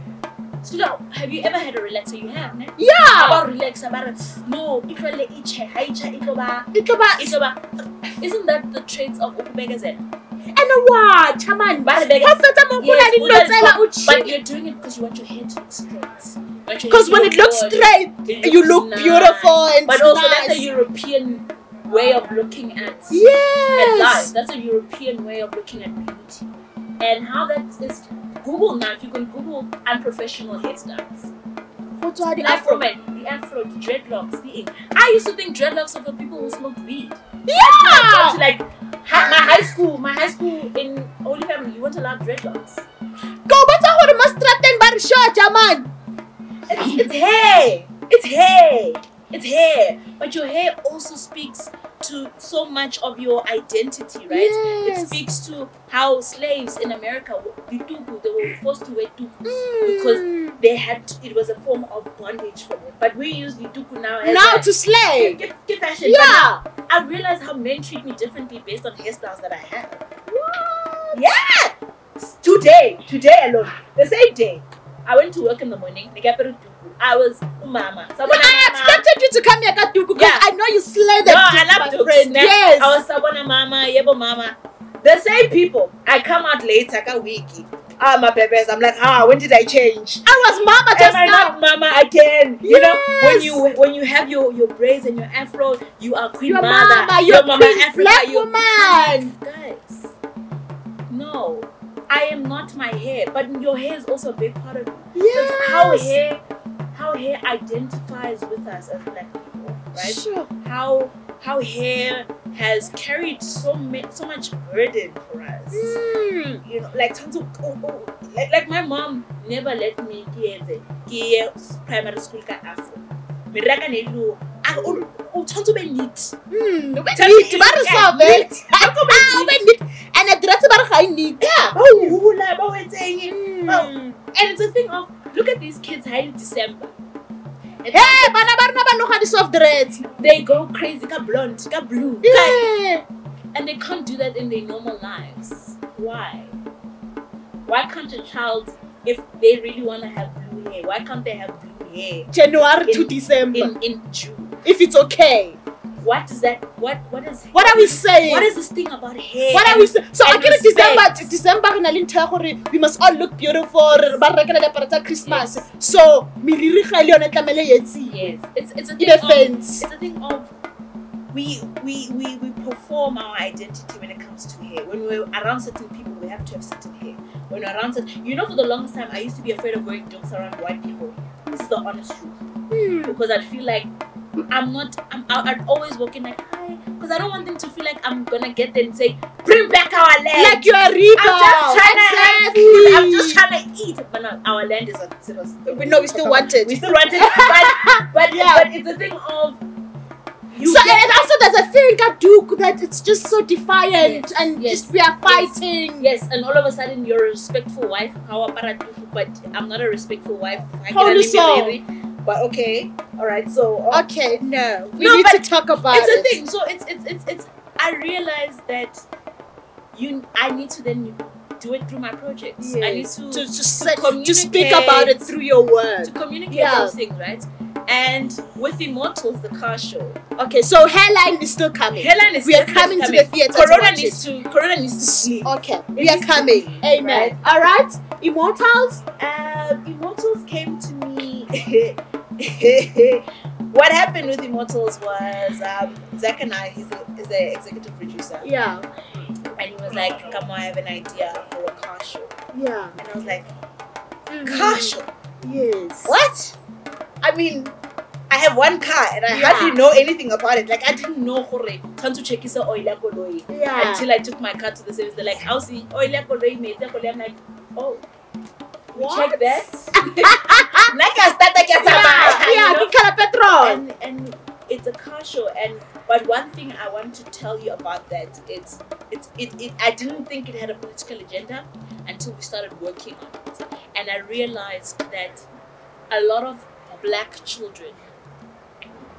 So now, have you ever had a relaxer? You have, ne? Yeah. About relax, about no. Isn't that the traits of Ukubegazen? And what, chaman? But you're doing it because you want your hair to look straight. Because when it looks straight, you look beautiful and but also that's a European way of looking at life. That's a European way of looking at beauty. And how that is, Google now, if you can Google unprofessional hairstyles. The afro, the dreadlocks, I used to think dreadlocks are for people who smoke weed. Yeah! Like my high school in Holy Family, you weren't allowed dreadlocks. Go, but I must threaten by the short, man. It's hair. It's hair. It's hair. But your hair also speaks to so much of your identity, right? Yes. It speaks to how slaves in America, they were forced to wear tuku because it was a form of bondage for them. But we use the tuku now to slave. Get fashion. Yeah. I realized how men treat me differently based on hairstyles that I have. What? Yeah. Today alone, the same day, I went to work in the morning. I was mama. I expected you to come here because I know you slay the I love friend. Yes. I was sabona mama, yebo mama. The same people. I come out later, a wiki. My babies. I'm like, when did I change? I was mama just now. Am I not mama again? Yes. You know, when you have your braids and your afro, you are queen your mother. Mama, you're mama queen Africa, black you're woman. Guys, no. I am not my hair, but your hair is also a big part of it. Yes. How hair identifies with us as black people, right? Sure. How hair has carried so much burden for us. You know, like my mom never let me get primary school ka afro. Miraka nelu to be neat. And a dress about high need. And it's a thing of, look at these kids hiding December. Hey, but soft dreads. They go crazy, got blonde, got blue. Yeah. And they can't do that in their normal lives. Why? Why can't a child, if they really want to have blue hair, why can't they have blue hair? January to December. In June. If it's okay. What is that? What are we saying? What is this thing about hair? What are we saying? So I get December we must all look beautiful. Christmas. Yes. So yes, it's a thing of we perform our identity when it comes to hair. When we're around certain people, we have to have certain hair. When we're around for the longest time, I used to be afraid of wearing jokes around white people. This is the honest truth. Because I'd feel like I'd always walk in like, hi, because I don't want them to feel like I'm gonna get there and say, bring back our land. Like you're a rebel. I'm just trying to eat. But no, our land is we still want it. We still want it. But it's a thing of And also there's a feeling I do that it's just so defiant and just we are fighting. Yes, and all of a sudden you're a respectful wife. But I'm not a respectful wife. Holy soul. But okay, all right. So okay, no, we need to talk about it. It's a thing. So it's. I realized that I need to then do it through my projects. Yes. I need to speak about it through your work. To communicate those things, right? And with Immortals, the car show. Okay, so Hairline is still coming. We are coming to the theater. Corona needs to sleep. Okay, we are coming. Amen. Right? All right, Immortals. Immortals came to me. What happened with Immortals was Zach and I. He's the executive producer. Yeah. And he was like, "Come on, I have an idea for a car show." Yeah. And I was like, "Car show? Yes. What? I mean, I have one car and I hardly know anything about it. Like I didn't know how to check his oil until I took my car to the service. They're like, "I'll see oil mate." I'm like, "Oh, what? Check that." Like I started petrol. And it's a car show. But one thing I want to tell you about that, I didn't think it had a political agenda until we started working on it. And I realized that a lot of Black children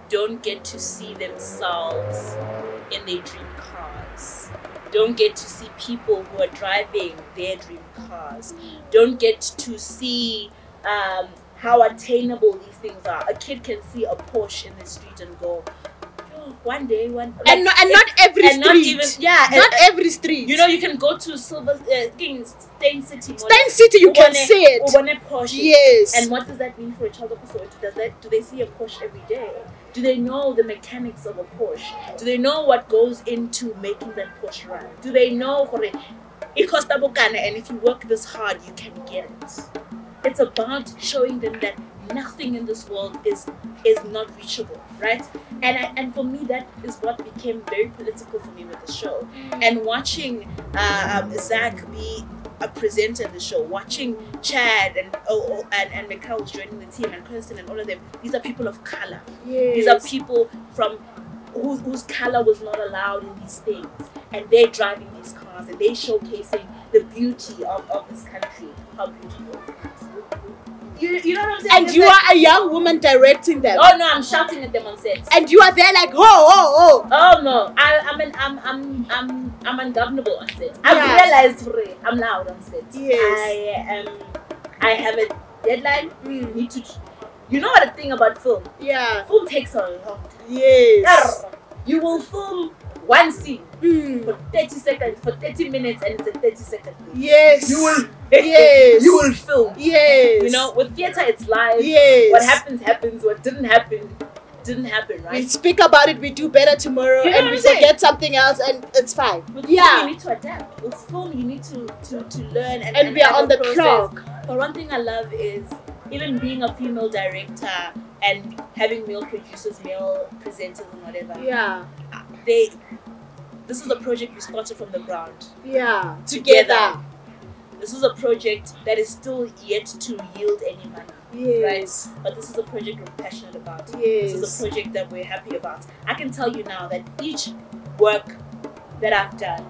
don't get to see themselves in their dream cars, don't get to see people who are driving their dream cars, don't get to see how attainable these things are. A kid can see a Porsche in the street and go, one day, and not every street. Not every street. You know, you can go to Stain City. Stain City, you can see it. Porsche. Yes. And what does that mean for a child of Soweto? Do they see a Porsche every day? Do they know the mechanics of a Porsche? Do they know what goes into making that Porsche run? Do they know it costs and if you work this hard, you can get it? It's about showing them that nothing in this world is not reachable, right? And for me, that is what became very political for me with the show. And watching Zach be a presenter in the show, watching Chad and Mikhail joining the team, and Kirsten and all of them. These are people of color. Yes. These are people from whose color was not allowed in these things, and they're driving these cars and they're showcasing the beauty of this country. How beautiful! You know what I'm saying? And you are a young woman directing them. Oh no, I'm shouting at them on set. And you are there like, oh. Oh no, I'm ungovernable on set. I've realized I'm loud on set. Yes. I have a deadline. Need to. You know what the thing about film? Yeah. Film takes a long time. Yes. You will film one scene for 30 seconds, for 30 minutes, and it's a 30-second thing. Yes. You will. Yes. You will film. Yes. You know, with theatre it's live. Yes. What happens. What didn't happen, right? We speak about it. We do better tomorrow, you know and we forget something else, and it's fine. With film, you need to adapt. With film, you need to learn and we are on the clock. But one thing I love is even being a female director and having male producers, male presenters, and whatever. Yeah. This is a project we started from the ground. Yeah. Together. This is a project that is still yet to yield any money. Yes. Right? But this is a project we're passionate about. Yes. This is a project that we're happy about. I can tell you now that each work that I've done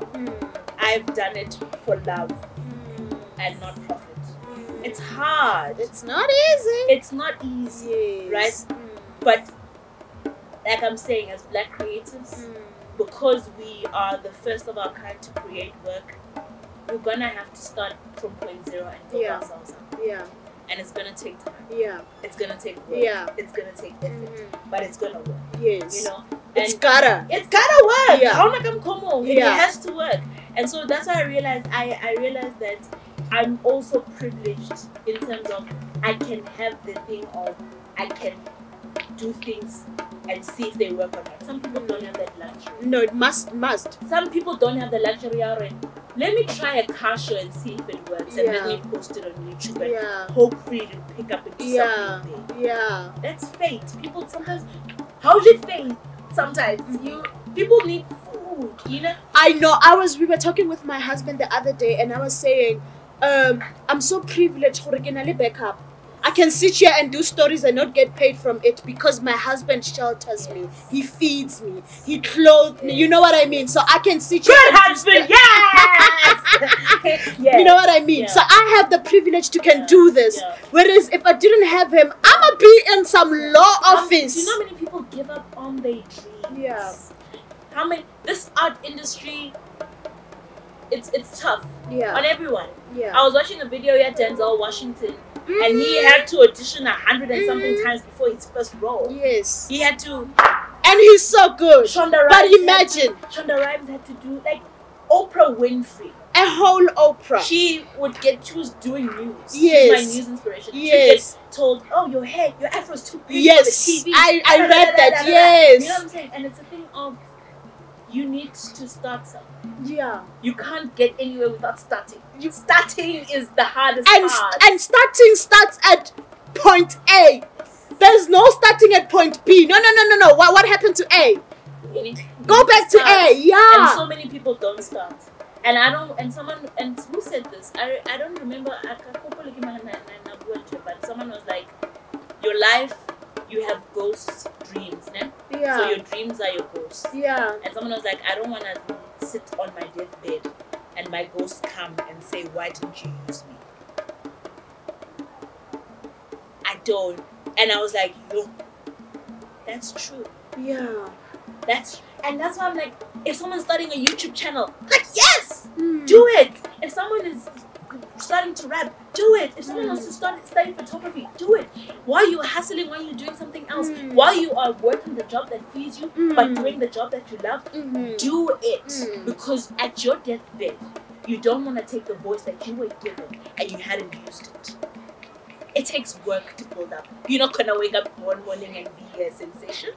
it for love and not profit. It's hard. It's not easy. It's not easy, right? But like I'm saying, as Black creatives, because we are the first of our kind to create work, we're gonna have to start from point zero and build ourselves up. Yeah. And it's gonna take time. Yeah. It's gonna take work. Yeah. It's gonna take effort. But it's gonna work. Yes. You know? It's gotta work. Yeah. How come Kamo? It has to work. And so that's why I realized that I'm also privileged in terms of I can have the thing of I can do things and see if they work or not. Some people don't have that luxury. No, it must. Some people don't have the luxury already. Let me try a car show and see if it works, and let me post it on YouTube and hopefully it'll pick up and do something there. Yeah. That's fate. People sometimes, how's it fate? Sometimes people need food, you know? I know. We were talking with my husband the other day, and I was saying, I'm so privileged for getting a backup. I can sit here and do stories and not get paid from it because my husband shelters me. He feeds me. He clothes me. You know what I mean? So I can sit here. Good husband, yes! You know what I mean? Yeah. So I have the privilege to can do this. Yeah. Whereas if I didn't have him, I'ma be in some law office. Do you know how many people give up on their dreams? Yeah. How many? This art industry, it's tough Yeah. on everyone. Yeah. I was watching a video at Denzel Washington, and he had to audition 100 and something times before his first role. Yes. He had to. And he's so good. Shonda But Rhimes imagine Shonda Rhimes had to do like Oprah Winfrey. a whole Oprah. She was doing news. Yes. She's my news inspiration. Yes. She gets told, "Oh, your afro is too big Yes. for the TV." I read that. Yes. You know what I'm saying? And it's a thing of you need to start something. Yeah. You can't get anywhere without starting. Starting is the hardest part. And starting starts at point A. There's no starting at point B. No. What happened to A? Go back to A. Yeah. And so many people don't start. And I don't. And who said this? I don't remember. But someone was like, "Your life, you have ghost dreams, né? Yeah. So your dreams are your ghosts." Yeah. And someone was like, "I don't want to sit on my deathbed and my ghost come and say, why didn't you use me?" I don't. And I was like, yo, that's true. Yeah. That's why I'm like, if someone's starting a YouTube channel, like, yes, do it. If someone is starting to rap, do it. If someone wants to study photography, do it. While you're hustling, while you're doing something else, while you are working the job that feeds you, but doing the job that you love, do it. Because at your deathbed, you don't want to take the voice that you were given and you hadn't used it. It takes work to build up. You're not gonna wake up one morning and be a sensation.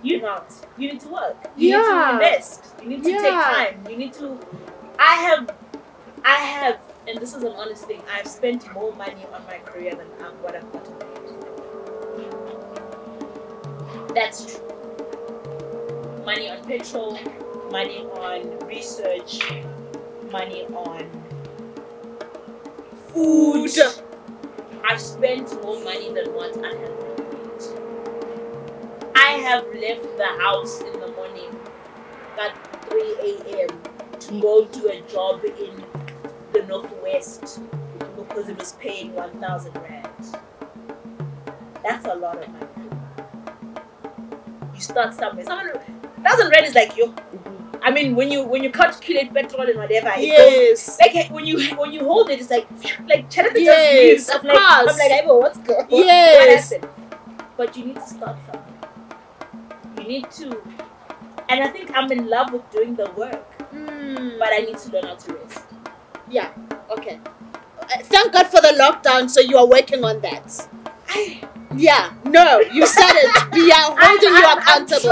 You're not. You need to work. You need to invest. You need to take time. You need to. I have, and this is an honest thing, I've spent more money on my career than what I've gotten paid. That's true. Money on petrol, money on research, money on food. I've spent more money than what I have paid. I have left the house in the morning at 3 a.m. to go to a job in the Northwest because it was paying 1,000 rand. That's a lot of money. You start somewhere. 1,000 rand is like yo. I mean, when you calculate petrol and whatever, it goes, like when you hold it, it's like charity just leaves. I'm like, what's going on? Yes. What happened? But you need to start somewhere. You need to, and I think I'm in love with doing the work, but I need to learn how to rest. Yeah. Okay. Thank God for the lockdown. So you are working on that. Yeah. No, you said it. We are holding you accountable.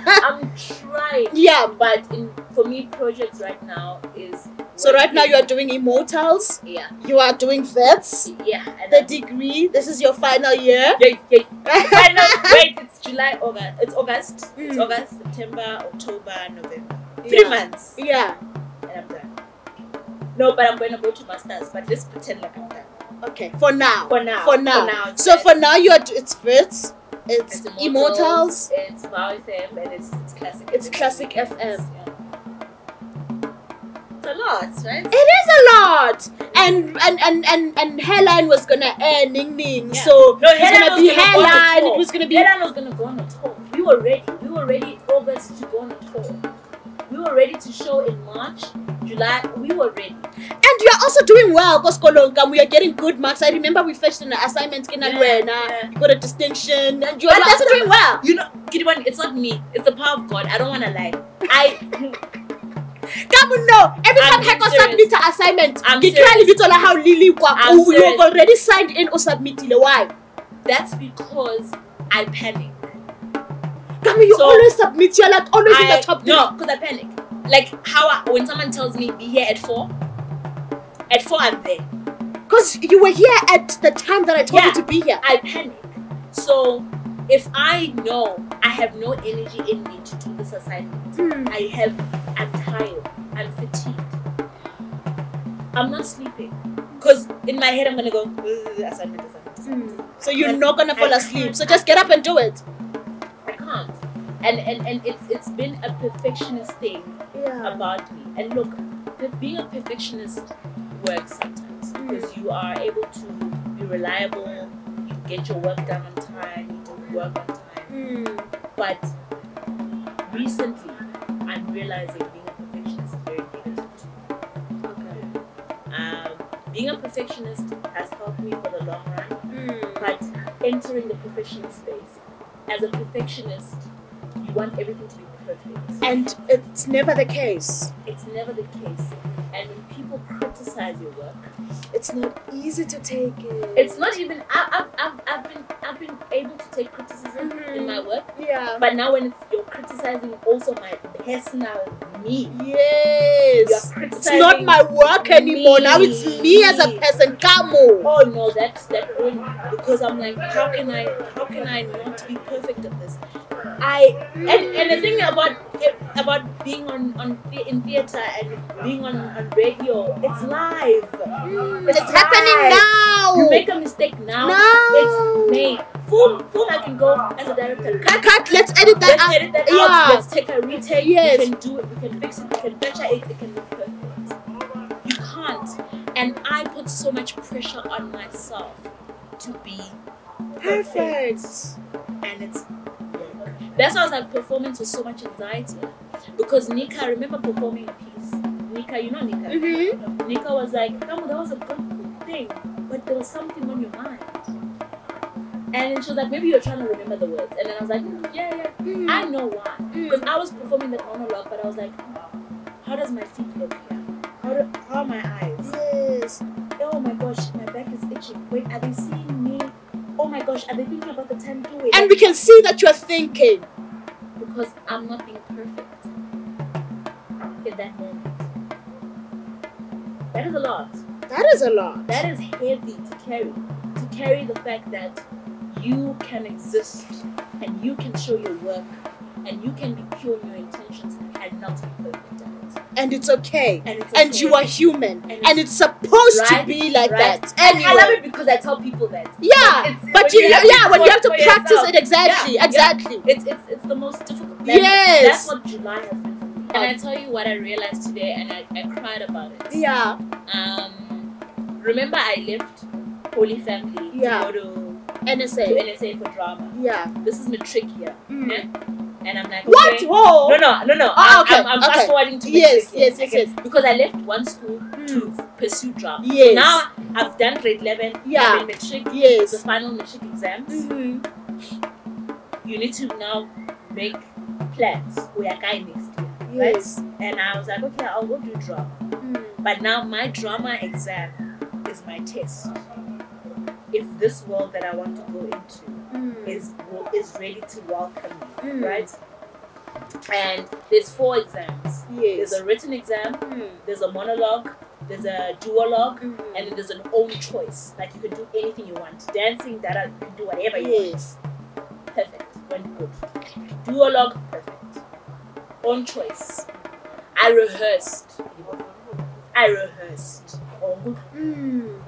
I'm trying. Yeah. But for me, projects right now is. So right now you are doing Immortals. Yeah. You are doing vets. Yeah. And the degree. This is your final year. Yeah. Wait, it's July, August. It's August. It's August, September, October, November. 3 months. Yeah. And I'm done. No, but I'm going to go to masters. But let's pretend like I'm done. Okay. For now. So for now it's vets. It's Immortals. It's Wow FM and it's classic. It's classic FM. It's a lot, right? It is a lot. And Hairline was gonna air Ning Ning. Yeah. So no, it's gonna be Hairline. It was gonna be Hairline was gonna go on a tour. We were ready August to go on a tour. We were ready to show in March, July. We were ready. And you are also doing well, because we are getting good marks. I remember we fetched an assignment you got a distinction, and you're also doing well. You know, Kidwan, it's not me. It's the power of God. I don't want to lie. Come on, no. Every time I go submit an assignment, how Lily you already signed in or submitted. Why? That's because I panic. Come you always submit. You're like always in the top. No, because I panic. Like when someone tells me be here at 4. At 4 I'm there. Because you were here at the time that I told you to be here. I panic. So if I know I have no energy in me to do this assignment, I'm tired, I'm fatigued, I'm not sleeping. because in my head I'm gonna go assignment. So you're not gonna fall asleep. So just get up and do it. I can't. And it's been a perfectionist thing about me. And look, being a perfectionist works sometimes because you are able to be reliable, you get your work done on time, you do work on time. But recently I'm realizing being a perfectionist is very negative too. Okay. Being a perfectionist has helped me for the long run, but entering the perfectionist space, as a perfectionist, you want everything to be perfect. And it's never the case. It's never the case. And when people criticize your work, it's not easy to take it. It's not even. I've been able to take criticism in my work. Yeah. But now when you're criticizing also my personal me. Yes. It's not my work anymore. Now it's me as a person. Kamo. Oh no, that ruined me because I'm like, how can I not be perfect at this? And the thing about being in theater and being on radio, it's live. It's happening now. You make a mistake now. It's made. Film, I can go as a director. Cut. Let's edit that out. Let's take a retake. Yes. We can do it. We can fix it. We can better it. It can look perfect. You can't. And I put so much pressure on myself to be perfect. And it's. That's why I was like, performance was so much anxiety. Because Nika, I remember performing a piece. Nika, you know Nika? Nika was like, Kamo, that was a good thing, but there was something on your mind. And she was like, maybe you're trying to remember the words. And then I was like, yeah. I know why. Because I was performing the monologue, but I was like, how does my feet look here? How are my eyes? Yes. Oh my gosh, my back is itching. Wait, are they seeing me? Oh my gosh, are they thinking about the time doing? And we can see that you're thinking. Because I'm not being perfect in that moment. That is a lot. That is a lot. That is heavy to carry. To carry the fact that you can exist and you can show your work and you can be pure in your intentions and not be perfect at it. And it's okay. And you are human. And it's supposed to be like that. Anyway. And I love it because I tell people that. Yeah. But when you have to practice it exactly. It's the most difficult. Yes. That's what July has been for me. And I tell you what I realized today, and I cried about it. Yeah. Remember I left Holy Family to go to NSA for drama. Yeah. This is matric here. Yeah? And I'm like, what? Okay. Whoa. No. I'm fast forwarding to yes. Because I left one school to pursue drama. Yes. So now I've done grade 11. Yeah. I'm in matric. Yes. The final matric exams. You need to now make plans. We are going next year. Yes. Right? And I was like, okay, I'll go do drama. But now my drama exam is my test. If this world that I want to go into is ready to welcome me, right? And there's 4 exams. Yes. There's a written exam, there's a monologue, there's a duologue, and then there's an own choice. Like you can do anything you want. Dancing, you can do whatever you want. Perfect. Went good. Duologue, perfect. Own choice. I rehearsed.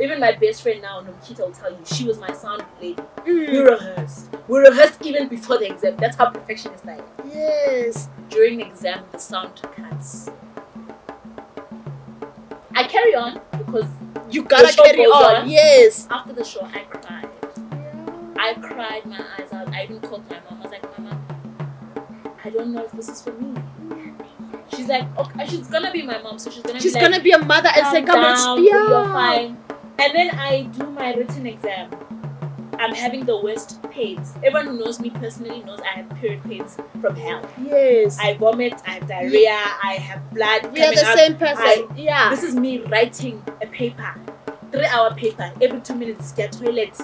Even my best friend now, Nomkita, will tell you, she was my sound lady. We rehearsed even before the exam. That's how perfectionist I am. Yes. During the exam, the sound cuts. I carry on because you gotta carry on. Yes. After the show, I cried. I cried my eyes out. I even told my mom, I was like, Mama, I don't know if this is for me. She's like, okay, she's gonna be my mom, so she's gonna be a mother and say, come on, you're fine. And then I do my written exam. I'm having the worst pains. Everyone who knows me personally knows I have period pains from hell. Yes. I vomit, I have diarrhea, I have blood coming out. We are the same person. This is me writing a paper, 3-hour paper. Every 2 minutes, get toilet.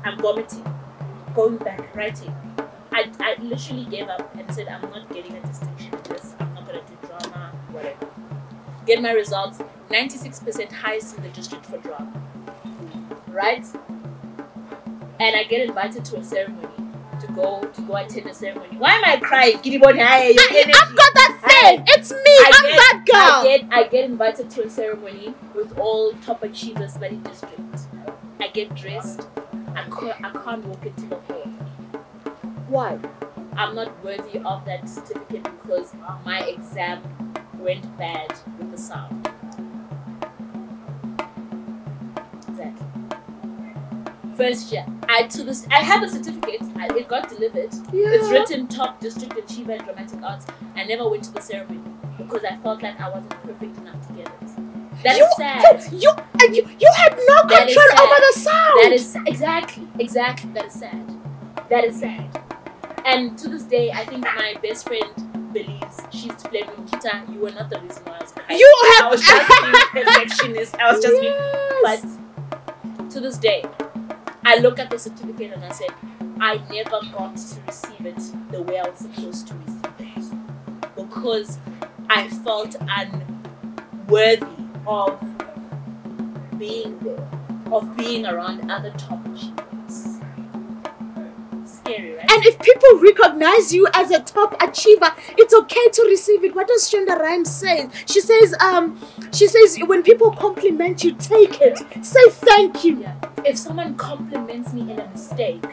I'm vomiting, going back, writing. I literally gave up and said, I'm not getting a distinction in this. I'm not going to do drama, whatever. Get my results, 96% highest in the district for drama. Right? And I get invited to a ceremony, to go attend a ceremony. Why am I crying? I've got that thing. It's me. I'm that girl. I get invited to a ceremony with all top achievers by the district. I get dressed. I can't walk into the hall. Why? I'm not worthy of that certificate because my exam went bad with the sound. Exactly. First year, I have a certificate. It got delivered. Yeah. It's written top district achiever in dramatic arts. I never went to the ceremony because I felt like I wasn't perfect enough to get it. That is sad. You had no control over the sound. That is exactly. That is sad. That is sad. And to this day, I think my best friend believes she used to play with Kita. You were not the reason why I was crying. I was just being perfectionist. I was just being. But to this day, I look at the certificate and I said, I never got to receive it the way I was supposed to receive it because I felt unworthy of being there, of being around other top achievers. Scary, right? And if people recognize you as a top achiever, it's okay to receive it. What does Shonda Rhimes say? She says when people compliment you, take it. Say thank you. Yeah. If someone compliments me in a mistake,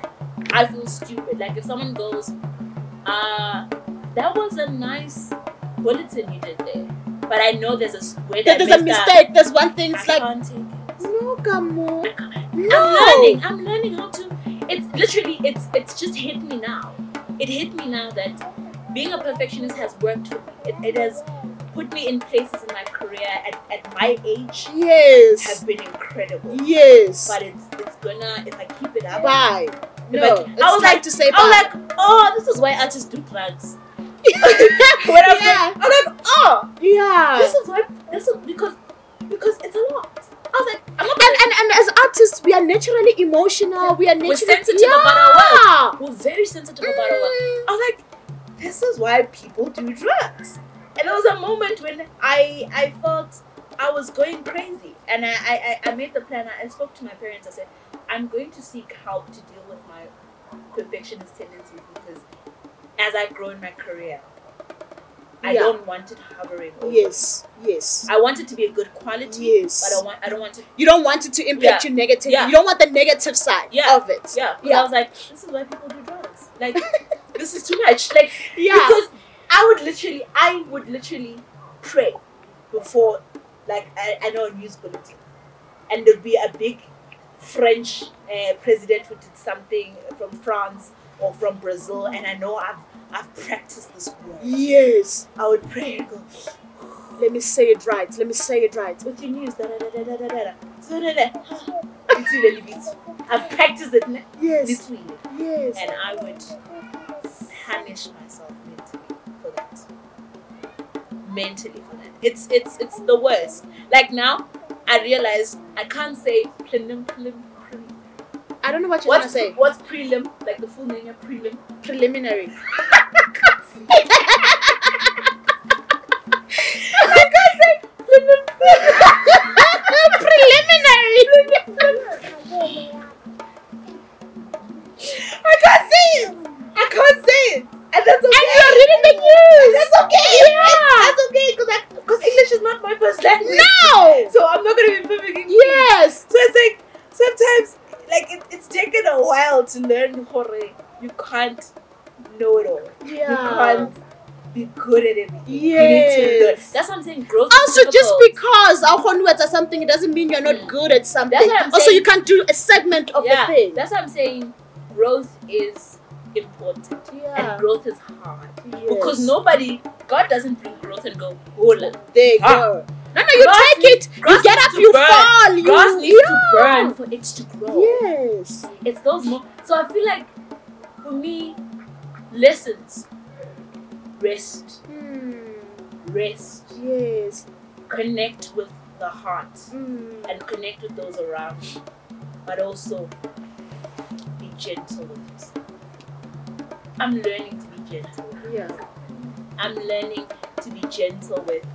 I feel stupid. Like if someone goes, that was a nice bulletin you did there. But I know there's a mistake. There's one thing. It's I like can't take it. no, Kamo. No. I'm learning how to. It's literally. It's just hit me now. It hit me now that being a perfectionist has worked for me. It has put me in places in my career at my age. Yes. Has been incredible. Yes. But it's gonna, if I keep it up. Bye. No. I was like to say. I was like, oh, this is why artists do drugs. When I was like, oh, yeah. This is because it's a lot. I was like, I'm not and as artists, we are naturally emotional. We are naturally sensitive about our work. We're very sensitive about our work. I was like, this is why people do drugs. And there was a moment when I felt I was going crazy, and I made the plan. I spoke to my parents. I said, I'm going to seek help to deal with my perfectionist tendencies because as I grow in my career, I don't want it hovering over. Yes. I want it to be a good quality. Yes. But I don't want it. You don't want it to impact you negatively. Yeah. You don't want the negative side of it. Yeah. I was like, this is why people do drugs. Like, this is too much. Like, because I would literally pray before, like, I know a news bulletin, and there'd be a big French president who did something from France or from Brazil, and I know I've practiced this word. Yes. I would pray and go, let me say it right. With your news, I've practiced it. Yes. Yes. And I would punish myself mentally for that. It's the worst. Like now, I realize I can't say I don't know what you're trying to say. What's prelim? Like the full name of prelim? Preliminary. I can't say prelim. Preliminary. I can't say it. And that's okay. And you're reading the news. That's okay. Yeah. That's okay because English is not my first language. No. So I'm not gonna be perfect English. Yes. So it's like sometimes it's taken a while to learn Hore. You can't know it all. Yeah. You can't be good at everything. Yes. You need to learn. That's what I'm saying. Growth Also, is just because our words are something, it doesn't mean you're not good at something. That's what I'm also, saying. you can't do a segment of the thing. That's what I'm saying. Growth is important. Yeah. And growth is hard. Yes. Because God doesn't bring growth and go, hola. There you go. No, you take it. You get up, you fall. Grass needs to burn for it to grow. Yes. It's those So I feel like, for me, lessons. Rest. Rest. Yes. Connect with the heart. And connect with those around you. But also, be gentle with yourself. I'm learning to be gentle. Yeah. I'm learning to be gentle with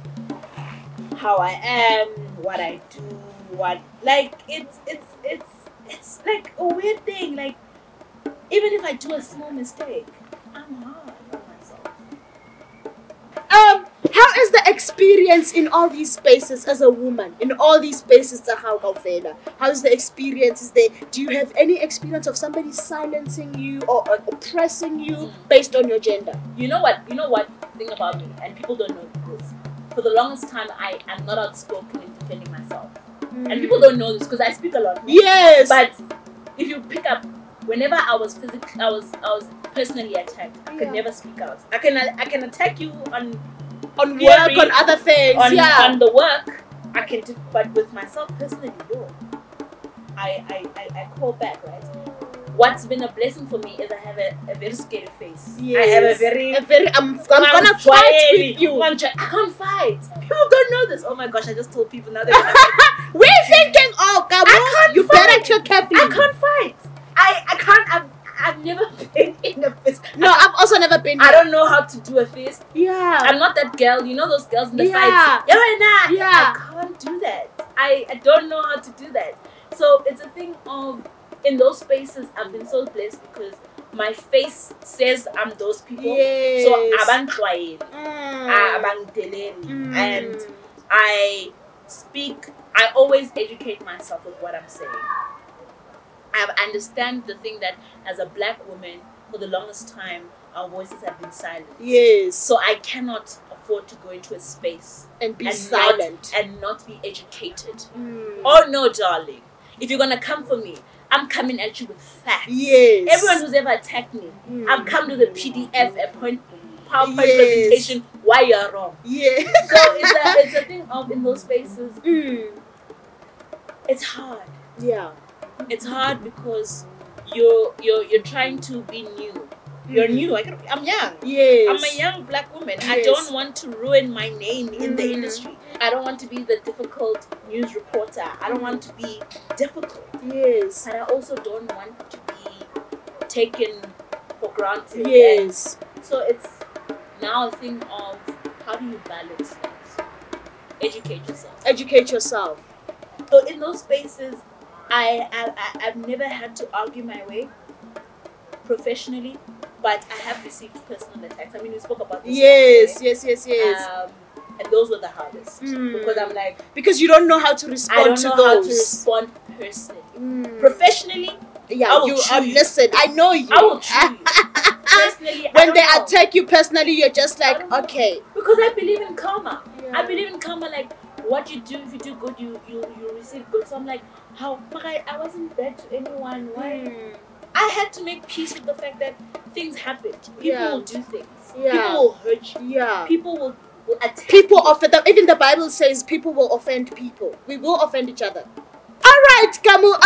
how I am, what I do, it's like a weird thing. Like, even if I do a small mistake, I'm hard on myself. How is the experience in all these spaces as a woman? In all these spaces, how's the experience? Do you have any experience of somebody silencing you or oppressing you based on your gender? You know what thing about me, and people don't know this. For the longest time, I am not outspoken in defending myself. And people don't know this because I speak a lot. Yes. But if you pick up, whenever I was personally attacked, I could never speak out. I can attack you on work, on other things, on the work. I can do, but with myself personally, I call back, right? What's been a blessing for me is I have a very scary face. Yes. I have a very I'm gonna fight with you. I can't fight. People don't know this. Oh my gosh, I just told people now they're gonna fight. We're thinking, oh, Kamo, you better check happy. I can't fight. I can't. I've never been in a fist. No, I've also never been. I don't know how to do a fist. Yeah. I'm not that girl. You know those girls in the fights? Yeah. I can't do that. I don't know how to do that. So it's a thing of, in those spaces, I've been so blessed because my face says I'm those people. Yes. So and I speak. I always educate myself with what I'm saying. I understand the thing that as a black woman, for the longest time, our voices have been silent. Yes. So I cannot afford to go into a space and be silent and not be educated. Oh no, darling. If you're gonna come for me, I'm coming at you with facts. Yes. Everyone who's ever attacked me, I've come to the PDF, PowerPoint presentation why you're wrong. Yes. So it's a thing of, in those spaces, it's hard. Yeah. It's hard because you're trying to be new. You're new. I'm young. Yes. I'm a young black woman. Yes. I don't want to ruin my name in the industry. I don't want to be the difficult news reporter. I don't want to be difficult. Yes. And I also don't want to be taken for granted. Yes. And so it's now a thing of, how do you balance things? Educate yourself. Educate yourself. So in those spaces, I've never had to argue my way professionally, but I have received personal attacks. I mean, we spoke about this. Yes. And those were the hardest because I'm like, because you don't know how to respond to those. I don't know how to respond personally. Professionally, listen, I know you. I will chew you. Personally, when they attack you personally, you're just like, okay. Because I believe in karma. Yeah. I believe in karma. Like, what you do, if you do good, you receive good. So I'm like, how? I wasn't bad to anyone. Why? I had to make peace with the fact that things happen. People will do things. People will hurt you. Yeah. People will attack. People offend. Even the Bible says people will offend people. We will offend each other. All right, Kamo.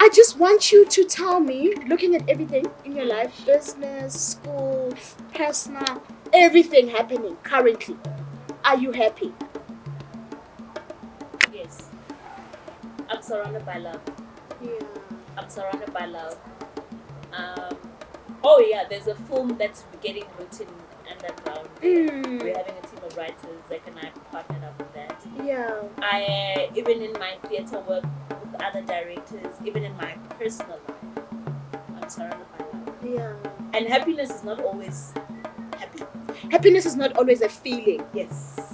I just want you to tell me, looking at everything in your life, business, school, personal, everything happening currently, are you happy? Yes. I'm surrounded by love. Yeah. I'm surrounded by love. Oh yeah, there's a film that's getting written underground. We're having a team of writers. Zach and I partnered up with that. Yeah. I even in my theatre work with other directors, even in my personal life, I'm surrounded by love. Yeah. And happiness is not always happy. Happiness is not always a feeling. Yes.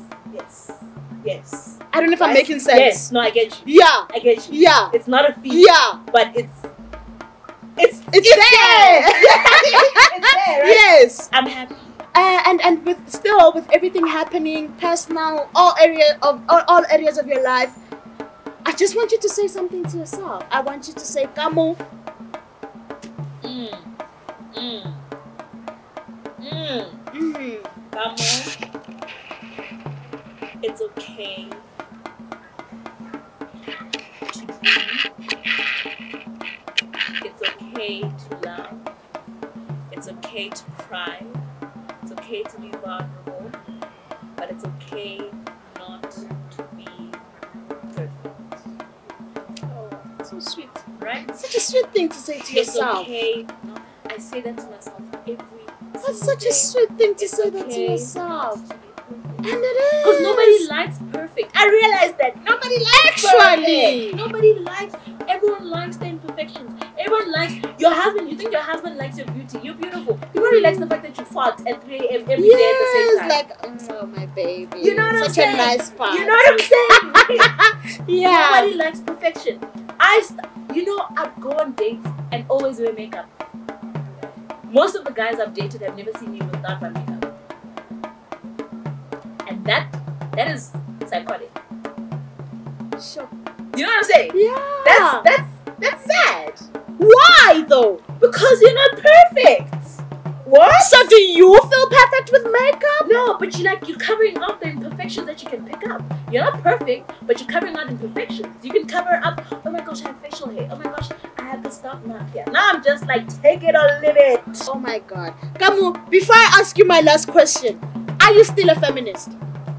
I don't know if I'm making sense. Yes. No, I get you. Yeah. I get you. Yeah. It's not a feeling. Yeah. But it's there. It's there, right? Yes. I'm happy. And with everything happening, personal, all areas of your life, I just want you to say something to yourself. I want you to say, Kamo. Kamo. It's okay to dream. It's okay to love. It's okay to cry. It's okay to be vulnerable. But it's okay not to be perfect. Oh, so sweet. Right? Such a sweet thing to say to yourself. It's okay. No, I say that to myself every That's such day. a sweet thing to say that to yourself. And it is. Because nobody likes perfect. I realized that nobody likes actually perfect. Nobody likes. Everyone likes the imperfections. Everyone likes your husband. You think your husband likes your beauty. You're beautiful. He probably likes the fact that you fart at 3 a.m. every day at the same time. Like, oh my baby. You know what I'm saying? Such a nice fart. You know what I'm saying? Yeah. Nobody likes perfection. I'd go on dates and always wear makeup. Most of the guys I've dated have never seen me without my makeup. And that is psychotic. Sure. You know what I'm saying? Yeah. That's sad. Why though? Because you're not perfect. What? So do you feel perfect with makeup? No, but you're covering up the imperfections that you can pick up. You're not perfect, but you're covering up imperfections. You can cover up, oh my gosh, I have facial hair. Oh my gosh, I have this dark mark here. Now I'm just like, take it or leave it. Oh my god. Kamo, before I ask you my last question, are you still a feminist?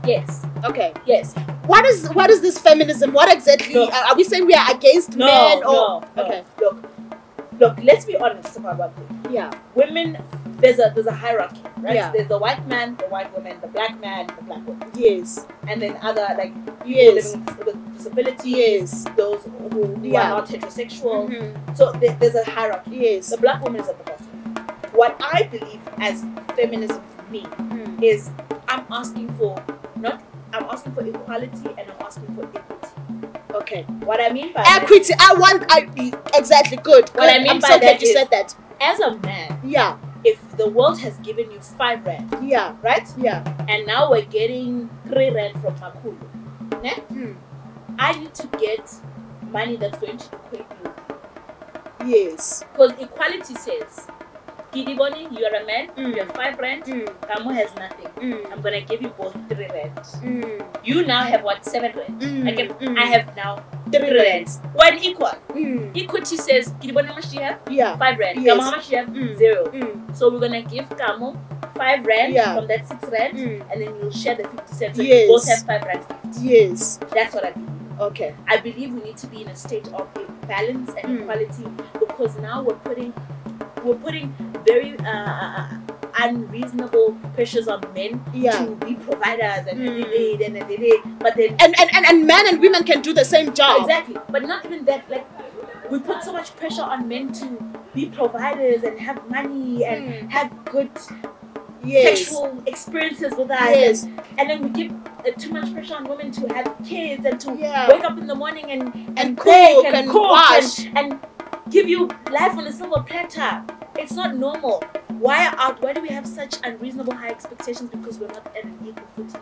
Yes. Okay. Yes. What is this feminism? What exactly are we saying? We are against men or okay? Look. Let's be honest about one thing. Yeah. Women, there's a hierarchy, right? Yeah. There's the white man, the white woman, the black man, the black woman. Yes. And then other people Yes. living with disabilities. Yes. Those who are not heterosexual. Mm-hmm. So there's a hierarchy. Yes. The black woman is at the bottom. What I believe as feminism for me is I'm asking for equality and I'm asking for equity. Okay. What I mean by equity, exactly good. What I mean I'm by so that glad you is, said that. As a man, Yeah. if the world has given you 5 rand, Yeah. right? Yeah. And now we're getting 3 rand from Makulu, né? I need to get money that's going to equate you. Yes. Because equality says, Kidiboni, you are a man, you have 5 rand, Kamo has nothing. I'm gonna give you both 3 rand. You now have what, 7 rand? I have now 3 rand. We're equal. Equity says, Kidiboni, how much do you have? Yeah. 5 rand. Yes. Kamo, how much do you have? 0. So we're gonna give Kamo 5 rand from that 6 rand, and then we'll share the 50 cents. So you both have 5 rand. Yes. That's what I believe. Okay. I believe we need to be in a state of balance and equality, because now we're putting very unreasonable pressures on men to be providers and but then and men and women can do the same job. Exactly. But not even that, like we put so much pressure on men to be providers and have money and have good sexual experiences with us, and then we give too much pressure on women to have kids and to wake up in the morning and cook bake and wash and give you life on a silver platter. It's not normal. Why do we have such unreasonable high expectations? Because we're not at an equal footing.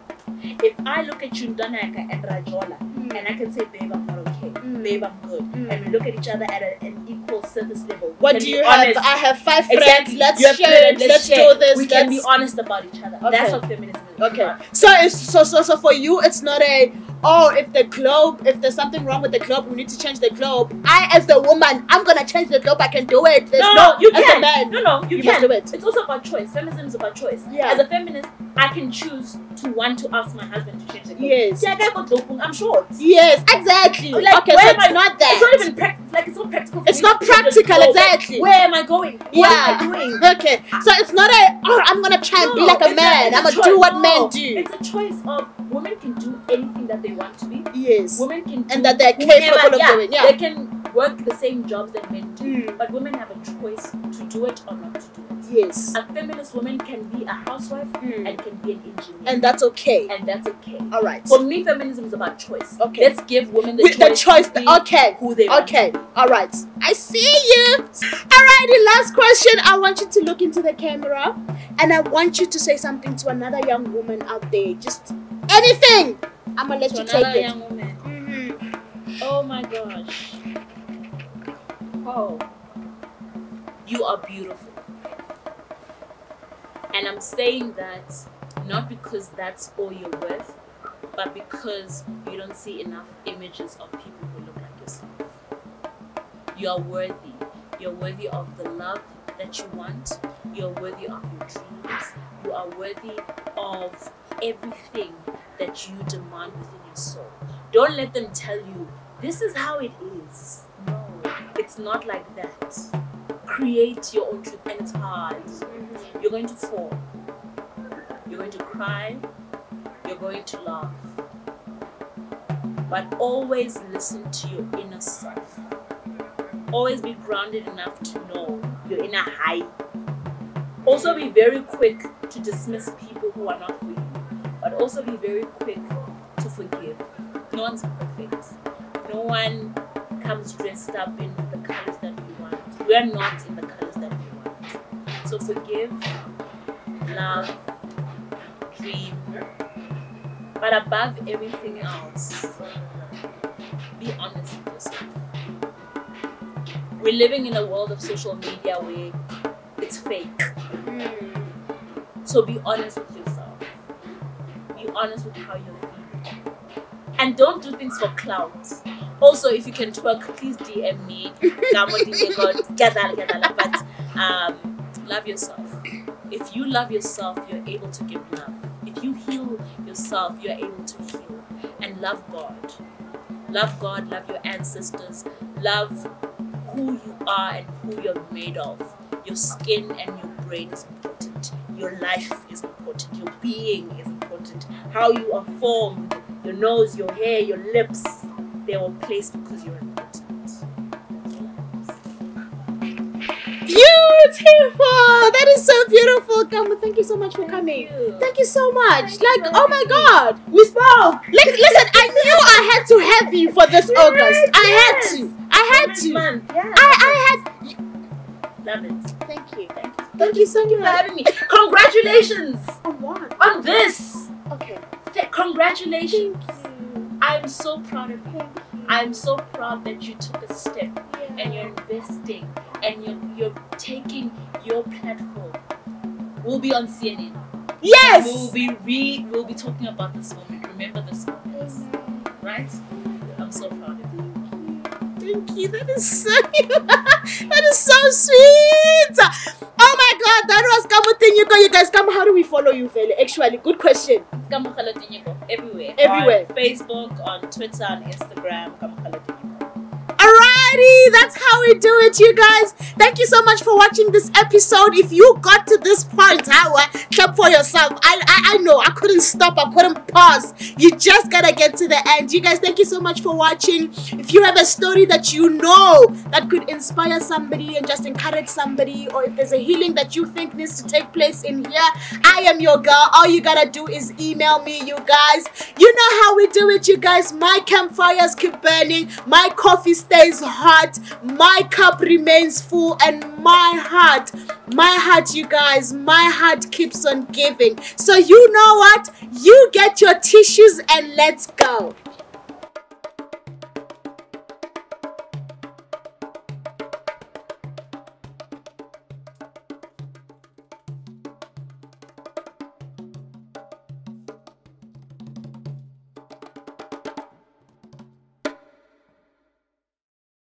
If I look at you, Ndanaka and Rajola, and I can say, babe, I'm not okay, babe, I'm good, and we look at each other at an equal surface level. What do you have? I have 5 friends. Exactly. Let's share it. Let's do this. We can be honest about each other. Okay. That's what feminism is. Okay. So for you, it's not if there's something wrong with the globe, we need to change the globe. I, as the woman, I'm gonna change the globe. I can do it. You as can. a man, you must can do it. It's also about choice. Feminism is about choice. Yeah. As a feminist, I can choose to want to ask my husband to change the globe. Yes. See, I got globe. I'm short. Yes, exactly. Like, okay, so it's not that. It's not even practical. Like, it's not practical. It's not practical, exactly. Where am I going? What am I doing? Okay, so it's not I'm gonna try and be like a man. I'm gonna do what men do. It's a choice of women can do anything that they want to be. Yes. Women can do and that they're capable of doing. Yeah. They can work the same jobs that men do, but women have a choice to do it or not to do it. Yes. A feminist woman can be a housewife and can be an engineer. And that's okay. All right. For me, feminism is about choice. Okay. Let's give women the choice to be who they want. Okay. All right. I see you. Alrighty, last question. I want you to look into the camera and I want you to say something to another young woman out there. Just anything. I'm gonna let you take it. Another young woman. Oh my gosh. Oh. You are beautiful. And I'm saying that not because that's all you're worth, but because you don't see enough images of people who look like yourself. You are worthy. You're worthy of the love that you want. You're worthy of your dreams. You are worthy of everything that you demand within your soul. Don't let them tell you, this is how it is. No, it's not like that. Create your own truth, and it's hard. You're going to fall. You're going to cry. You're going to laugh. But always listen to your inner self. Always be grounded enough to know you're in a high. Also be very quick to dismiss people who are not for you, but also be very quick to forgive. No one's perfect. No one comes dressed up in the colors that we want. We are not in the colors that we want. So forgive, love, dream, but above everything else, be honest with yourself. We're living in a world of social media where it's fake. So be honest with yourself. Be honest with how you're feeling. And don't do things for clout. Also, if you can twerk, please DM me. Kamo Tinyiko, but love yourself. If you love yourself, you're able to give love. If you heal yourself, you're able to heal. And love God. Love God, love your ancestors. Love who you are and who you're made of. Your skin and your brain is important. Your life is important. Your being is important. How you are formed, your nose, your hair, your lips, they were placed because you're important. Beautiful! That is so beautiful, Kamo. Thank you so much for coming. Thank you so much. Oh my God, we spoke. Listen, I knew I had to have you for this August. I had to. I had. Love it. Thank you. Thank you so much for having me. Congratulations. On what? On this. Okay. Congratulations. Thank you. I'm so proud of you. I'm so proud that you took a step and you're investing and you're taking your platform. We'll be on CNN. Yes. We'll be talking about this moment. Remember this moment, right? I'm so proud of you. Thank you. That is so sweet. Oh my God, that was Kamo Tinyiko. You guys, Kamo, how do we follow you, Feli? Actually, good question. Kamo Tinyiko, everywhere. Everywhere. On Facebook, on Twitter, on Instagram, Kamo Tinyiko. Alrighty, that's how we do it, you guys. Thank you so much for watching this episode. If you got to this point, clap for yourself. I know, I couldn't stop, I couldn't pause. You just gotta get to the end. You guys, thank you so much for watching. If you have a story that you know that could inspire somebody and just encourage somebody, or if there's a healing that you think needs to take place in here, I am your girl. All you gotta do is email me, you guys. You know how we do it, you guys. My campfires keep burning, my coffee stays hot, my cup remains full, and my heart, you guys, my heart keeps on giving. So you know what? You get your tissues and let's go.